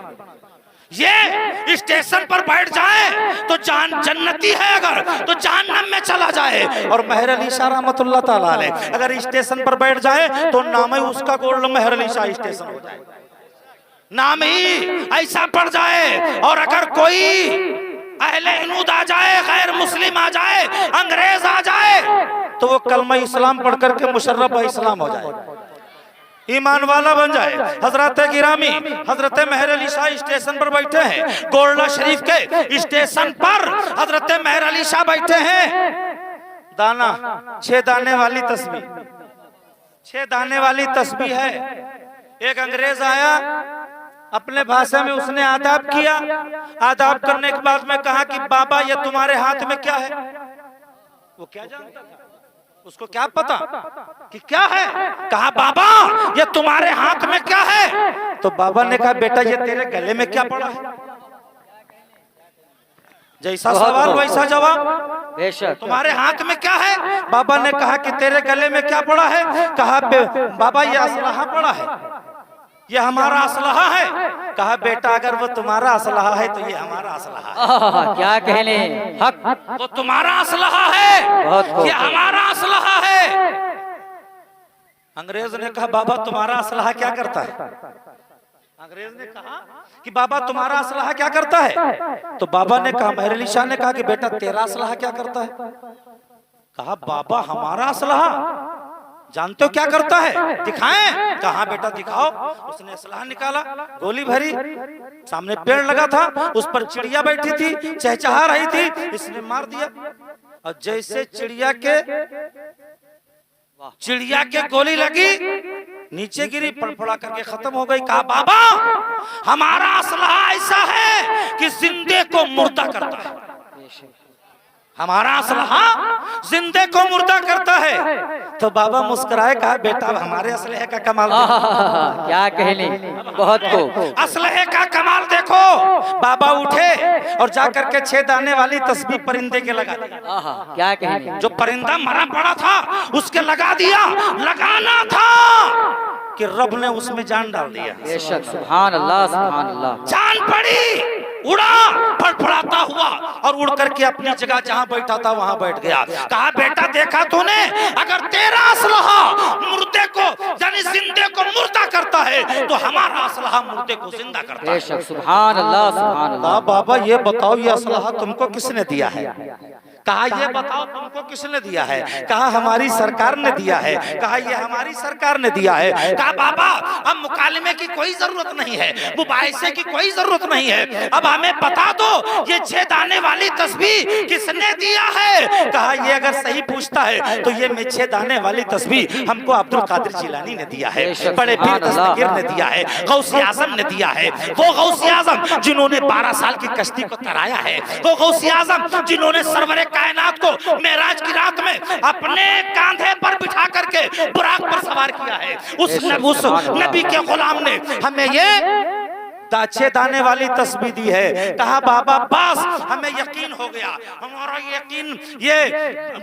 ये स्टेशन पर बैठ जाए तो जन्नती है, अगर तो जहन्नम में चला जाए। और मेहर अली शाह रहमतुल्लाह ताला अलैह अगर स्टेशन पर बैठ जाए तो नाम ही उसका गोल्ड मेहर अली शाह स्टेशन हो जाए, नाम ही ऐसा पड़ जाए। और अगर कोई अहले हिनूद आ जाए, गैर मुस्लिम आ जाए, अंग्रेज आ जाए, तो वो कलमा इस्लाम पढ़ करके मुशर्रफ इस्लाम हो जाए, ईमान वाला बन जाए। हजरत गिरामी, हजरत मेहर अली शाह स्टेशन पर बैठे हैं, गोरला शरीफ के स्टेशन पर हजरत मेहर अली शाह बैठे हैं। दाना 6 दाने वाली तस्बीह, 6 दाने वाली तस्बीह है। एक अंग्रेज आया, अपने भाषा में उसने आदाब किया, आदाब करने के बाद में कहा कि बाबा ये तुम्हारे हाथ में क्या है। वो क्या जानता था, उसको क्या पता कि क्या है। कहा बाबा ये तुम्हारे हाथ में क्या है। तो बाबा ने कहा बेटा ये तेरे गले में क्या पड़ा है। जैसा सवाल वैसा जवाब, बेशक। तुम्हारे हाथ में क्या है। बाबा ने कहा कि तेरे गले में क्या पड़ा है। कहा बाबा ये असलहा पड़ा है, ये हमारा असलहा है। कहा बेटा अगर वो तुम्हारा असलहा है तो ये हमारा असलहा है। क्या कहने, हक तो तुम्हारा असलहा है, ये हमारा असलहा है। अंग्रेज ने कहा बाबा तुम्हारा असलहा क्या करता है। अंग्रेज ने कहा कि बाबा तुम्हारा असलहा क्या करता है? तो बाबा ने कहा, मेहर अली शाह ने कहा कि बेटा तेरा असलहा क्या करता है? कहा बाबा हमारा असलहा जानते हो क्या करता है, दिखाएं? कहा बेटा दिखाओ। उसने असलहा निकाला, गोली भरी, सामने पेड़ लगा था, उस पर चिड़िया बैठी थी, चहचहा रही थी, इसने मार दिया। और जैसे चिड़िया के गोली लगी, नीचे गिरी, फड़फड़ा करके खत्म हो गई। कहा बाबा हमारा असलहा ऐसा है कि जिंदे को मुर्दा करता है, हमारा असलहा जिंदे को मुर्दा करता है। तो बाबा मुस्कुराए, कहा बेटा हमारे असलहे का कमाल क्या कहने, बहुत खूब, असलहे का कमाल देखो। बाबा उठे और जाकर के 6 दाने वाली तस्बीह परिंदे के लगा दी। क्या कहने, जो परिंदा मरा पड़ा था उसके लगा दिया। लगाना था कि रब ने उसमें जान डाल दिया। बेशक, सुभान अल्लाह, सुभान अल्लाह। जान पड़ी, उड़ा, फड़फड़ाता हुआ और उड़ करके अपनी जगह जहां बैठा था वहां बैठ गया। कहा बेटा देखा तूने, अगर तेरा असलहा मुर्दे को यानी जिंदे को मुर्दा करता है तो हमारा असलहा मुर्दे को जिंदा करता है। बेशक, सुभान अल्लाह, सुभान अल्लाह। बाबा ये बताओ ये असलहा तुमको किसने दिया है? कहा ये बताओ तुमको किसने दिया है? कहा हमारी सरकार ने दिया है। कहा ये हमारी सरकार ने दिया है। कहा बाबा अब मुकालमे की कोई जरूरत नहीं है, मुबाहिसे की कोई जरूरत नहीं है, अब हमें बता दो ये 6 दाने वाली तस्बीह किसने दिया है? कहा ये अगर सही पूछता है तो ये 6 दाने वाली तस्बीह हमको अब्दुल कादिर जिलानी ने दिया है, बड़े पीर दस्तगीर ने दिया है, गौसे आजम ने दिया है। वो गौसे आजम जिन्होंने 12 साल की कश्ती को तराया है, वो गौसे आजम जिन्होंने सरवरे कायनात को मेराज की रात में अपने कांधे पर बिठा करके बुराक पर सवार किया है। उस नबी के गुलाम ने हमें ये 6 दाने वाली तस्बीह दी है। कहा बाबा बस हमें यकीन हो गया, हमारा यकीन ये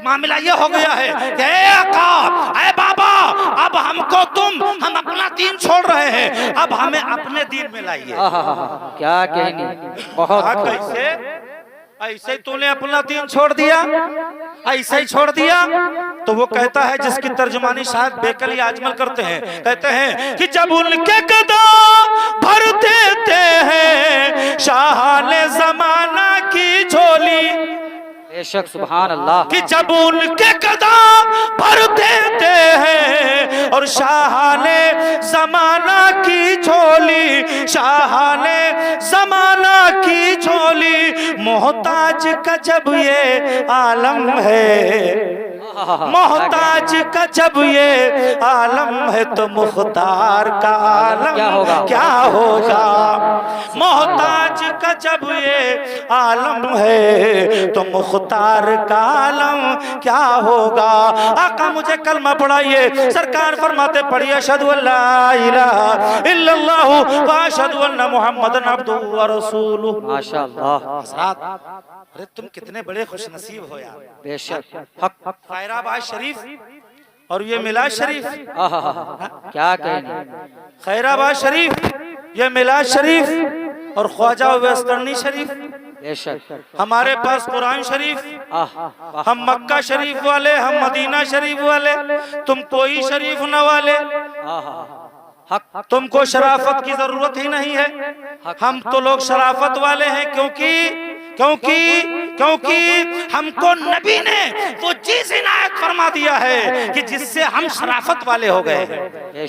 मामला ये हो गया है कि ऐ बाबा अब हमको हम अपना दीन छोड़ रहे हैं, अब हमें अपने दीन में लाइए। क्या कहनी, बहुत कैसे? ऐसे तूने अपना दीन छोड़ दिया, ऐसे ही छोड़ दिया? तो वो कहता है जिसकी तर्जुमानी शायद बेकली आजमल करते हैं, कहते हैं कि जब उनके कदम भर देते हैं शाहाने जमाना की झोली। बेशक, सुभान अल्लाह। कि जब उनके कदम भर देते हैं और शाहाने जमाना की झोली, शाहाने जमाना की झोली, मोहताज का जब ये आलम है, मोहताज का जब ये आलम है तो मुख्तार का आलम क्या होगा? मोहताज का जब ये आलम है तो मुख्तार का आलम क्या होगा? आका मुझे कलमा पढ़ाइए। सरकार फरमाते पढ़िए अशहदु अल्ला इलाहा इल्लल्लाहु व अशहदु अन्न मुहम्मदन अब्दुहु व रसूलुहु। माशाअल्लाह। अरे तुम कितने बड़े खुशनसीब हो यार। बेशक, हक खैराबाद शरीफ और ये मिलाद शरीफ, क्या कहने, खैराबाद शरीफ, ये मिलाद शरीफ और ख्वाजा वेस्टर्नी शरीफ। बेशक, हमारे पास कुरान शरीफ, हम मक्का शरीफ वाले, हम मदीना शरीफ वाले, तुम कोई शरीफ न वाले। तुमको शराफत की जरूरत ही नहीं है, हम तो लोग शराफत वाले हैं क्योंकि हमको नबी ने वो चीज इनायत फरमा दिया है कि जिससे हम शराफत वाले हो गए हैं,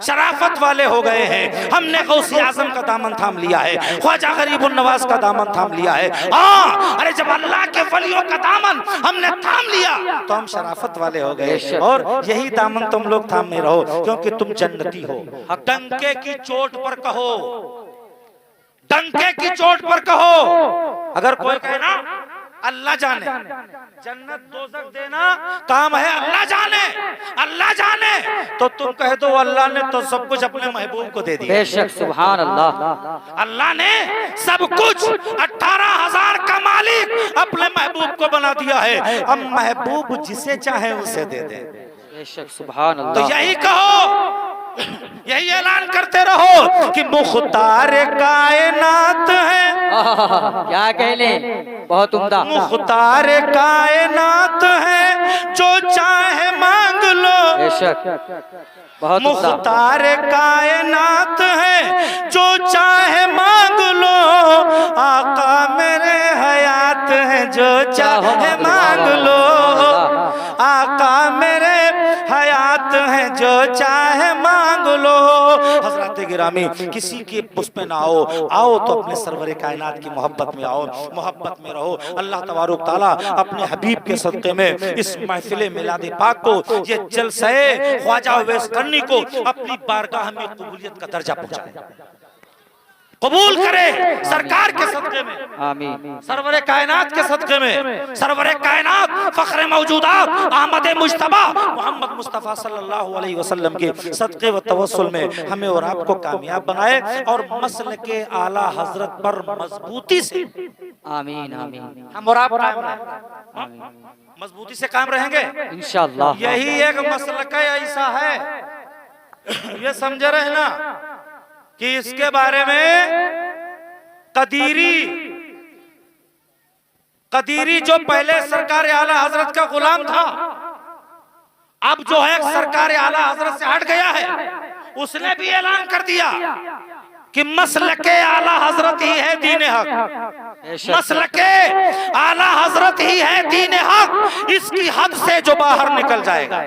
शराफत वाले हो गए हैं। हमने गौसे आजम का दामन थाम लिया है, ख्वाजा गरीबुन नवाज का दामन थाम लिया है। अरे जब अल्लाह के वलियों का दामन हमने थाम लिया तो हम शराफत वाले हो गए। और यही दामन तुम लोग थामे रहो क्योंकि तुम जन्नती हो। डंके की चोट पर कहो, डंके की चोट पर कहो। अगर कोई कहे ना अल्लाह जाने, जन्नत दोज़ख देना काम है अल्लाह जाने, अल्लाह जाने, तो तुम कह दो अल्लाह ने तो सब कुछ अपने महबूब को दे दिया। बेशक, सुभान अल्लाह। अल्लाह ने सब कुछ 18,000 का मालिक अपने महबूब को बना दिया है। अब महबूब जिसे चाहे उसे दे दे। बेशक, सुभान अल्लाह। तो यही कहो, यही ऐलान करते रहो कि मुख्तार कायनात है क्या कहने, बहुत उम्दा। मुख्तार कायनात है जो चाहे मांग लो, बेशक बहुत उम्दा। मुख्तार कायनात है जो चाहे मांग लो, आका मेरे हयात है जो चाहे मांग लो, आका मेरे हयात है जो चाहे मांग लो। हजरत गिरामी, किसी के पुष्प में ना आओ, आओ तो अपने सरवरे कायनात की मोहब्बत में आओ, मोहब्बत में रहो। अल्लाह तबारक ताला अपने हबीब के सदक़े में इस महफिल मिलाद पाक को, ये जलसे ख्वाजा उवैस करनी को अपनी बारगाह में कबूलियत का दर्जा पहुंचाए, कबूल करे सरकार के सदक़े में, आमीन। सरवरे कायनात के सदक़े में, सरवरे कायनात फख्रे मौजूदात अहमद मुज्तबा मोहम्मद मुस्तफ़ा सल्लल्लाहु अलैहि वसल्लम के सदक़े व तवस्सुल में हमें और आपको कामयाब बनाए और मसलक के आला हजरत पर मजबूती से, आमीन आमीन, हम और आप कायम रहें, मजबूती से कायम रहेंगे इंशाअल्लाह। यही एक मसलक ऐसा है, ये समझे रहे ना कि इसके बारे में कदीरी जो पहले सरकार आला हजरत का गुलाम था, अब जो है सरकार आला हजरत से हट गया है, उसने भी ऐलान कर दिया कि मसलके आला हजरत ही है दीन हक, मसलके आला हजरत ही है दीन हक। इसकी हद से जो बाहर निकल जाएगा,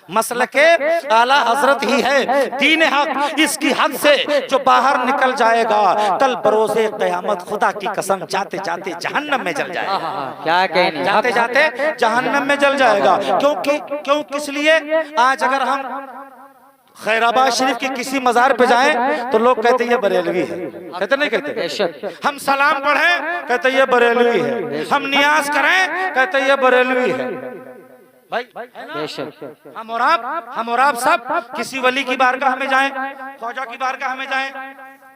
मसलके आला हजरत ही है दीन हक, इसकी हद से जो बाहर निकल जाएगा, कल बरोज़े क़यामत खुदा की कसम जाते जाते जहन्नम में जल जाएगा। क्या कहने, जाते जाते जहन्नम में जल जाएगा। क्यों किस लिए? आज अगर हम खैराबाद शरीफ के किसी मजार पे जाएं तो लोग कहते ये बरेलवी है, कहते नहीं कहते? हम सलाम पढ़ें कहते ये बरेलवी है, हम नियाज करें कहते ये बरेलवी है। भाई हम और आप सब किसी वली की बारगाह में जाएं, ख्वाजा की बारगाह में जाएं,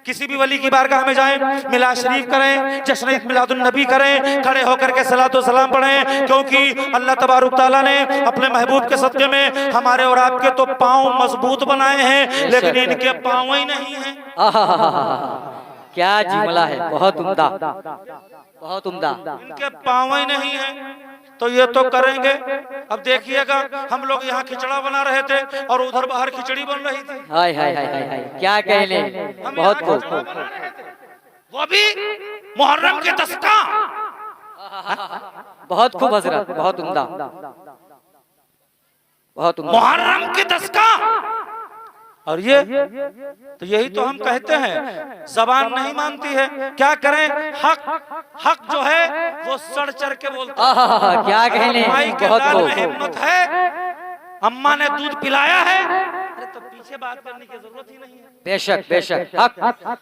किसी भी वली की बारगाह में जाएं, मिलाद शरीफ करें, जश्न मिलादुन नबी करें, खड़े होकर के सलातो सलाम पढ़ें, क्योंकि अल्लाह तबारक ताला ने अपने महबूब के सदक़े में हमारे और आपके तो पाँव मजबूत बनाए हैं, लेकिन इनके पाँव ही नहीं है। क्या जुमला है, बहुत उम्दा, बहुत उम्दा। इनके पाँव ही नहीं है तो ये तो करेंगे। अब देखिएगा, हम लोग यहाँ खिचड़ा बना रहे थे और उधर बाहर खिचड़ी बन रही थी। हाय हाय हाय हाय हाय, क्या कहने, बहुत खूब, वो भी मुहर्रम के 10 का, बहुत खूब हजरत, बहुत उम्दा, बहुत उम्दा, मुहर्रम के 10 का। और ये तो यही तो हम कहते हैं, जबान नहीं मानती है, क्या करें? हक जो है वो सड़ चढ़ के बोलता है। क्या कहने, भाई के बहुत लाल में खूब। हिम्मत है, अम्मा ने दूध पिलाया है, अरे तो पीछे बात करने की जरूरत ही नहीं है। बेशक बेशक, हक,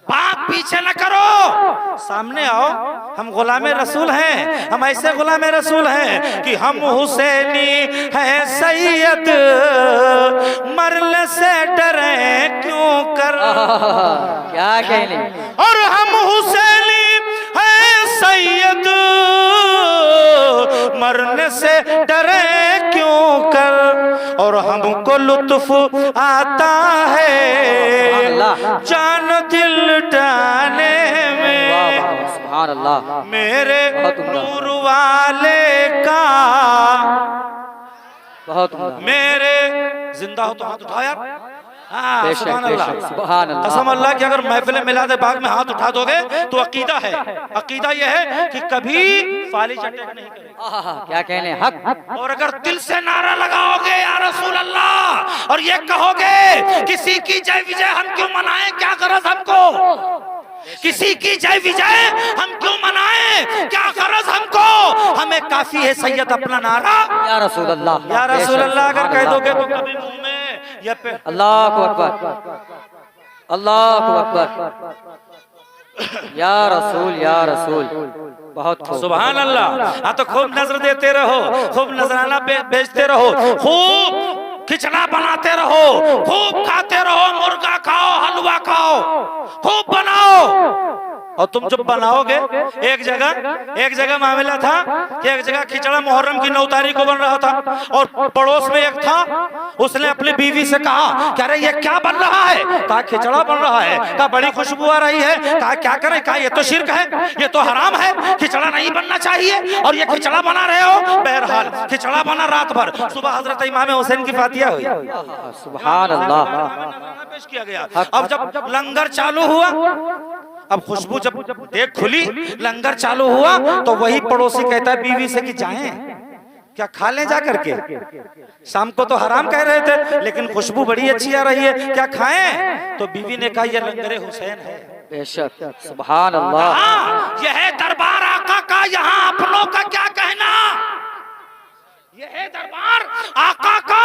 बात पीछे न करो, सामने आओ। हम गुलामे रसूल हैं, हम ऐसे गुलामे रसूल हैं कि हम हुसैनी हैं सैयद, मरने से डरे क्यों कर। क्या कहने, और हम हुसैनी हैं सैयद, मरने से डरे क्यों कर। और हमको लुत्फ आता है जान दिल डालने में, सुभान अल्लाह, मेरे नूर वाले का। बहुत मेरे जिंदा हो तो हाथ उठाओ यार। हाँ, सुभान अल्लाह, सुभान अल्लाह, कसम अल्लाह की अगर महफिल मिलाद पाक में हाथ उठा दोगे तो अकीदा है, अकीदा यह है कि कभी फालिज अटैक नहीं करेगा। क्या कहने, हक। और अगर दिल से नारा लगाओगे या रसूल अल्लाह और ये कहोगे किसी की जय विजय हम क्यों मनाएं, क्या गरज हमको, किसी की जय विजय हम क्यों मनाएं, क्या गरज हमको, हमें काफी है सैयद अपना नारा या रसूल अल्लाह, या रसूल अल्लाह अगर कह दोगे तो कभी मुंह में या पे अल्लाहु अकबर, अल्लाहु अकबर, या रसूल, बहुत खूब, सुभान अल्लाह। हाँ तो खूब नजर देते रहो, खूब नजराना बेचते रहो, खूब खिचड़ा बनाते रहो, खूब खाते रहो, मुर्गा खाओ, हलवा खाओ, खूब बनाओ, और तुम जब बनाओगे एक जगह मामला था कि एक जगह खिचड़ा मुहर्रम की 9 तारीख को बन रहा था और पड़ोस में एक था, उसने अपनी बीवी से कहा कि अरे ये क्या बन रहा है? कहा खिचड़ा बन रहा है। कहा बड़ी खुशबू आ रही है। कहा क्या करें? कहा ये तो शिर्क है, ये तो हराम है, खिचड़ा नहीं बनना चाहिए और ये खिचड़ा बना रहे हो। बहरहाल खिचड़ा बना रात भर, सुबह हजरत इमाम हुसैन की फातिहा हुई, सुभान अल्लाह, पेश किया गया। अब जब लंगर चालू हुआ, अब खुशबू जब देख खुली, लंगर चालू हुआ तो वही पड़ोसी कहता है बीवी से कि जाएं क्या खा लें जा करके? शाम को तो हराम कह रहे थे लेकिन खुशबू बड़ी अच्छी आ रही है, क्या खाएं? तो बीवी ने कहा ये लंगरे हुसैन है। बेशक, सुभान अल्लाह। यह है दरबार आका का, यहाँ अपनों का क्या कहना? यह है दरबार आका का,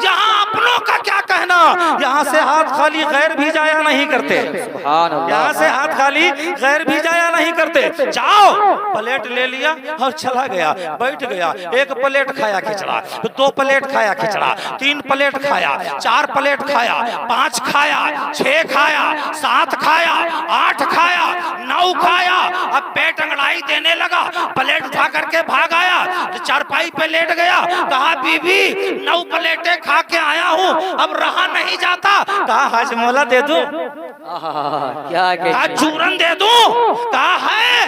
यहाँ अपनों का क्या कहना? यहाँ से हाथ खाली गैर भी जाया नहीं करते, यहाँ से हाथ खाली गैर भी जाया नहीं करते। जाओ, प्लेट ले लिया और चला गया, बैठ गया, 1 प्लेट खाया खिचड़ा, 2 प्लेट खाया खिचड़ा, 3 प्लेट खाया, 4 प्लेट खाया, 5 खाया, 6 खाया, 7 खाया, 8 खाया, 9 खाया। अब पेट अंगड़ाई देने लगा, प्लेट उठा करके भाग आया, चारपाई पे लेट गया। कहा बीबी 9 प्लेटें खा के आया हूँ, अब रहा नहीं जाता। कहा हाजमोला दे दूं? कहा चूरन दे दूं? कहा है?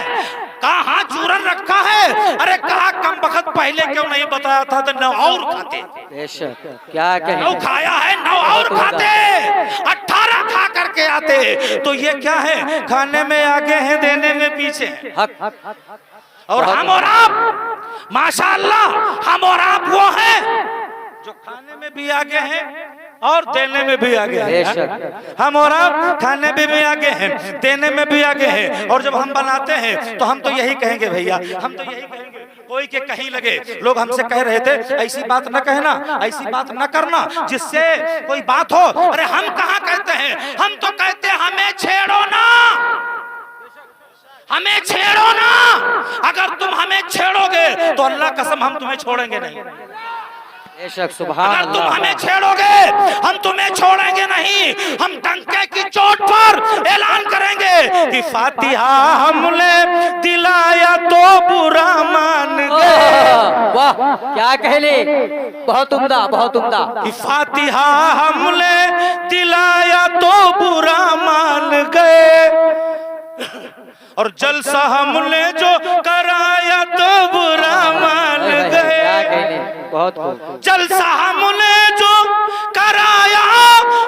कहा हाँ चूरन रखा है। अरे कहा कम वक्त पहले क्यों नहीं बताया था तो 9 और खाते। क्या कहें? 9 खाया है, 9 और खाते, 18 खा करके आते। तो ये क्या है? खाने में आगे हैं, देने में पीछे। और हम और आप माशाअल्लाह, हम और आप वो हैं जो खाने में भी आगे हैं और देने में भी आगे हैं। हम और आप खाने में भी आगे हैं, देने में भी आगे हैं। और जब हम बनाते हैं तो हम तो यही कहेंगे भैया, हम तो यही कहेंगे। कोई के कहीं लगे, लोग हमसे कह रहे थे ऐसी बात न कहना, ऐसी बात न करना जिससे कोई बात हो। अरे हम कहाँ कहते हैं, हम तो कहते हैं हमें छेड़ो ना, हमें छेड़ो ना। अगर तुम हमें छेड़ोगे तो अल्लाह कसम हम तुम्हें छोड़ेंगे नहीं। अगर तुम हमें छेड़ोगे हम तुम्हें छोड़ेंगे नहीं। हम डंके की चोट पर ऐलान करेंगे कि फातिहा हमने दिलाया तो बुरा मान गए। वाह क्या कहले, बहुत उम्दा, बहुत उम्दा। कि फातिहा हमने दिलाया तो बुरा मान गए और जलसा हमने जो कराया तो बुरा मान गए। बहुत जलसा हमने जो कराया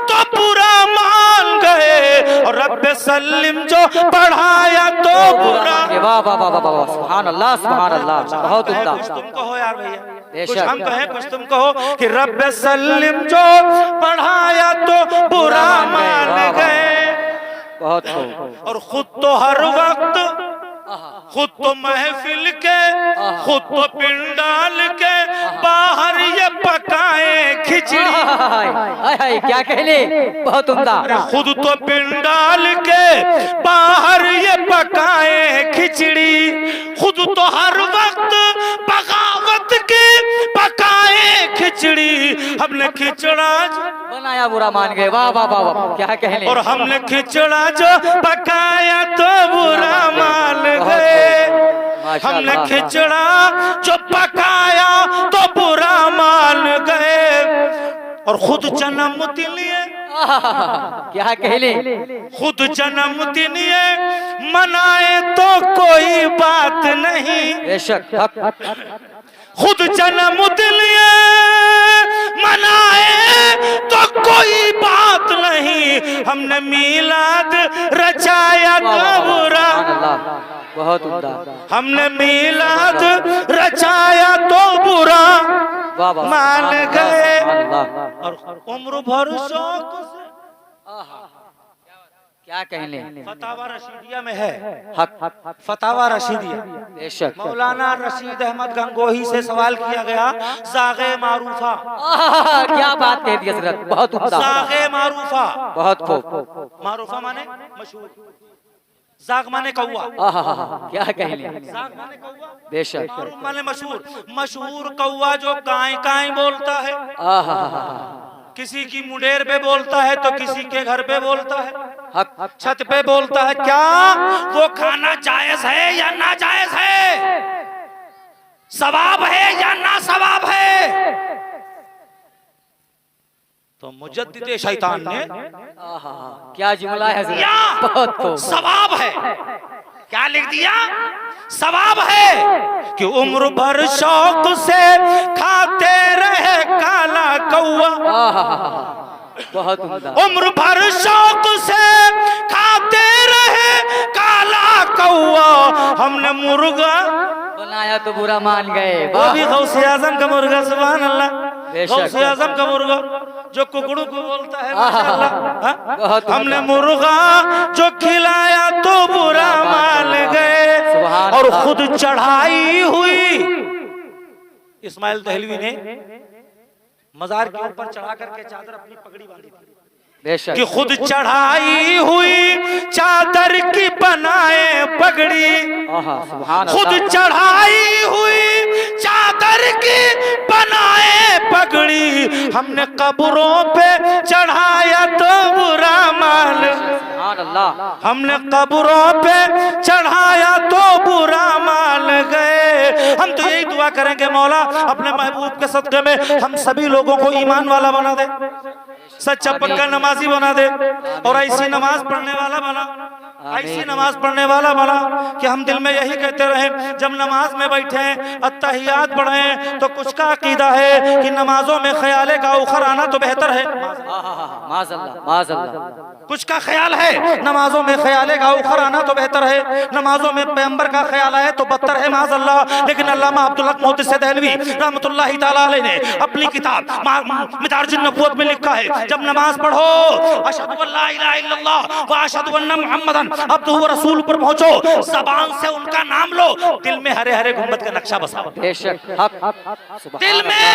तो बुरा मान गए और रब्बे सल्लिम जो पढ़ाया तो बुरा। वाह वाह वाह वाह, सुभान अल्लाह, सुभान अल्लाह, बहुत उम्दा। कुछ तुम कहो यार भैया, कुछ हम कहें, कुछ तुम कहो कि रब्बे सल्लिम जो पढ़ाया तो बुरा मान गए। बहुत और खुद तो हर वक्त, खुद तो महफिल के, खुद तो पिंडाल के बाहर ये पकाए खिचड़ी। क्या कहले, बहुत उम्दा। खुद तो पिंडाल के बाहर ये पकाए खिचड़ी, खुद तो हर वक्त बगावत के पकाए खिचड़ी। हमने खिचड़ा बनाया बुरा मान गए। वाह वाह वाह वाह, क्या कहले। और हमने खिचड़ा जो पकाया तो बुरा मान गए। हमने खिचड़ा जो पकाया तो बुरा मान गए और खुद जन्मदिन ये, क्या कहले, खुद जन्मदिन ये मनाए तो कोई बात नहीं। बेशक, खुद जन्मदिन ये मनाए तो कोई बात नहीं। हमने मीलाद रचाया तो बुरा, बहुत उम्दा। हमने मीलाद रचाया तो बुरा मान गए और उम्र भर शौक से। क्या कहले, फतावा रशीदिया में है, हक फतावा रशीदिया। बेशक, मौलाना रशीद अहमद गंगोही से सवाल किया गया, जागे मारूफा। क्या बात कह दी हजरत, बहुत उम्दा। जागे मारूफा, बहुत खूब। मारूफा माने मशहूर, जाग माने कौवा। क्या कहले, जाग माने कौवा, बेशक, मारूफ माने मशहूर। मशहूर कौवा जो काई काई बोलता है, किसी की मुंडेर पे बोलता है तो किसी के घर पे बोलता है। हक छत पे बोलता है क्या वो खाना जायज है या ना जायज है, सवाब है या ना सवाब है। तो मुजद्दिद शैतान ने क्या जुमला है हजरत, या बहुत खूब। सवाब है, क्या लिख दिया, सवाब है कि उम्र भर शौक से खाते रहे काला कौआ, बहुत उम्दा। उम्र भर शौक से खाते रहे काला कौआ, हमने मुर्गा बनाया तो बुरा मान गए। वो भी गौसे आजम का मुर्गा, सुभान अल्लाह, बेशक। गौसे आजम का मुर्गा जो कुकड़ू को बोलता है माशाअल्लाह। बहुत हमने मुर्गा जो खिलाया तो बुरा मान गए, सुभान और अल्लाह। खुद चढ़ाई हुई। इस्माइल दहलवी ने मजार के ऊपर चढ़ा करके चादर अपनी पगड़ी बांधी थी बेशक कि खुद चढ़ाई हुई चादर की बनाए पगड़ी, सुभान खुद अल्लाह। चढ़ाई हुई चादर की बनाए पगड़ी, हमने कब्रों पे चढ़ाया तो बुरा मान, सुभान अल्लाह। हमने कब्रों पे चढ़ाया तो बुरा मान गए। हम तो यही दुआ करेंगे मौला अपने महबूब के सदक़े में हम सभी लोगों को ईमान वाला बना दे, सच्चा पक्का नमाजी बना दे, और ऐसी नमाज पढ़ने वाला बना, ऐसी नमाज पढ़ने वाला बना कि हम दिल में यही कहते रहे जब नमाज में बैठे अत्तहियात पढ़ें तो कुछ का अकीदा है कि नमाजों में ख्याल का उखर आना तो बेहतर है, माज़अल्लाह माज़अल्लाह। कुछ का ख्याल है नमाजों में ख्याल का उखर आना तो बेहतर है, नमाजों में पैगंबर का ख्याल आए तो बदतर है माज़अल्लाह। लेकिन अल्लामा अब्दुल हक मोहतसिब दहलवी रहमतुल्लाहि तआला अलैह ने अपनी किताब मिदारुज नबुव्वत में लिखा है जब नमाज पढ़ो अशहदु अल्ला इलाहा इल्लल्लाह व अशहदु अन्ना मुहम्मदन अब्दुहु व रसूलुहु पर पहुंचो, ज़बान से उनका नाम लो, दिल में हरे हरे गुंबद का नक्शा बसाओ, बेशक हक। दिल में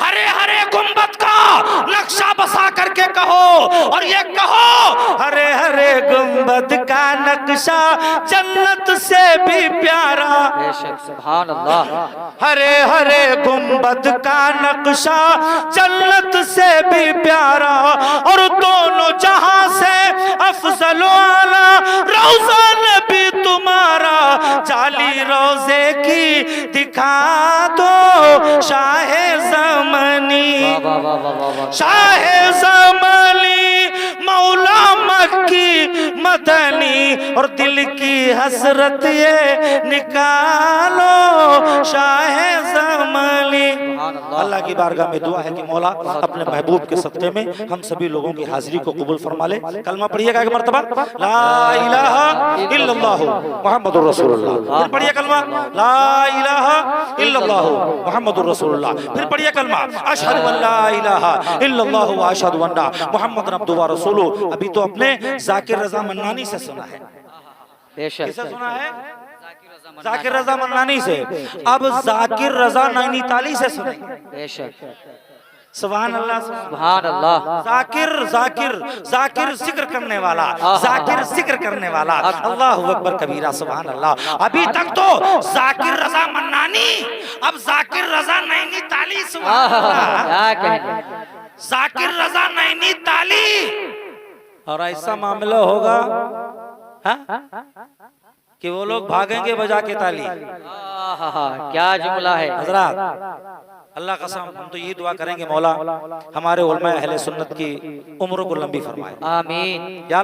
हरे हरे गुंबद का नक्शा बसा करके कहो, और ये कहो हरे हरे गुंबद का नक्शा जन्नत से भी प्यारा, बेशक सुभान अल्लाह। हरे हरे गुंबद का नक्शा जन्नत से भी प्यारा, और दोनों जहां से अफजल आला रोज़ा नबी तुम्हारा, जाली रोजे की दिखा दो शाहे ज़मानी, वाह वाह वाह वाह वाह। शाहे ज़मानी मौला मक्की मदनी, और दिल की हसरत ये निकालो शाहे ज़मानी। अल्लाह की बारगाह में दुआ है कि मौला अपने महबूब के सदक़े में हम सभी लोगों की हाजिरी को कबूल फरमा ले। कलमा पढ़िएगा एक मर्तबा, ला इलाहा इल्लल्लाह मुहम्मदुर रसूलुल्लाह, फिर पढ़िए कलमा ला इलाहा इल्लल्लाह मुहम्मदुर रसूलुल्लाह, फिर पढ़िए कलमा अशहदु अल्ला इलाहा इल्लल्लाह व अशहदु अन्ना मुहम्मदन अब्दुहु व रसूलुहु। अभी तो अपने जाकिर रज़ा मन्नानी से सुना है, बेशक किसे सुना है, जाकिर रज़ा मन्नानी से, अब जाकिर रज़ा नैनीताली से सुने। बेशक सुभान अल्लाह, सुभान अल्लाह। जाकिर जाकिर जाकिर जिक्र करने वाला, जाकिर जिक्र करने वाला, अल्लाहु अकबर कबीरा, सुभान अल्लाह। अभी तक तो जाकिर रज़ा मन्नानी, अब जाकिर रज़ा नैनीताली, सुभान अल्लाह, क्या कहें। जाकिर रज़ा नैनीताली। और ऐसा मामला होगा कि वो लोग भागेंगे बजा के ताली। क्या जुमला है हजरात, अल्लाह कसम हम तो यही दुआ करेंगे मौला हमारे उलमा अहले सुन्नत की उम्र को लंबी फरमाए, आमीन। या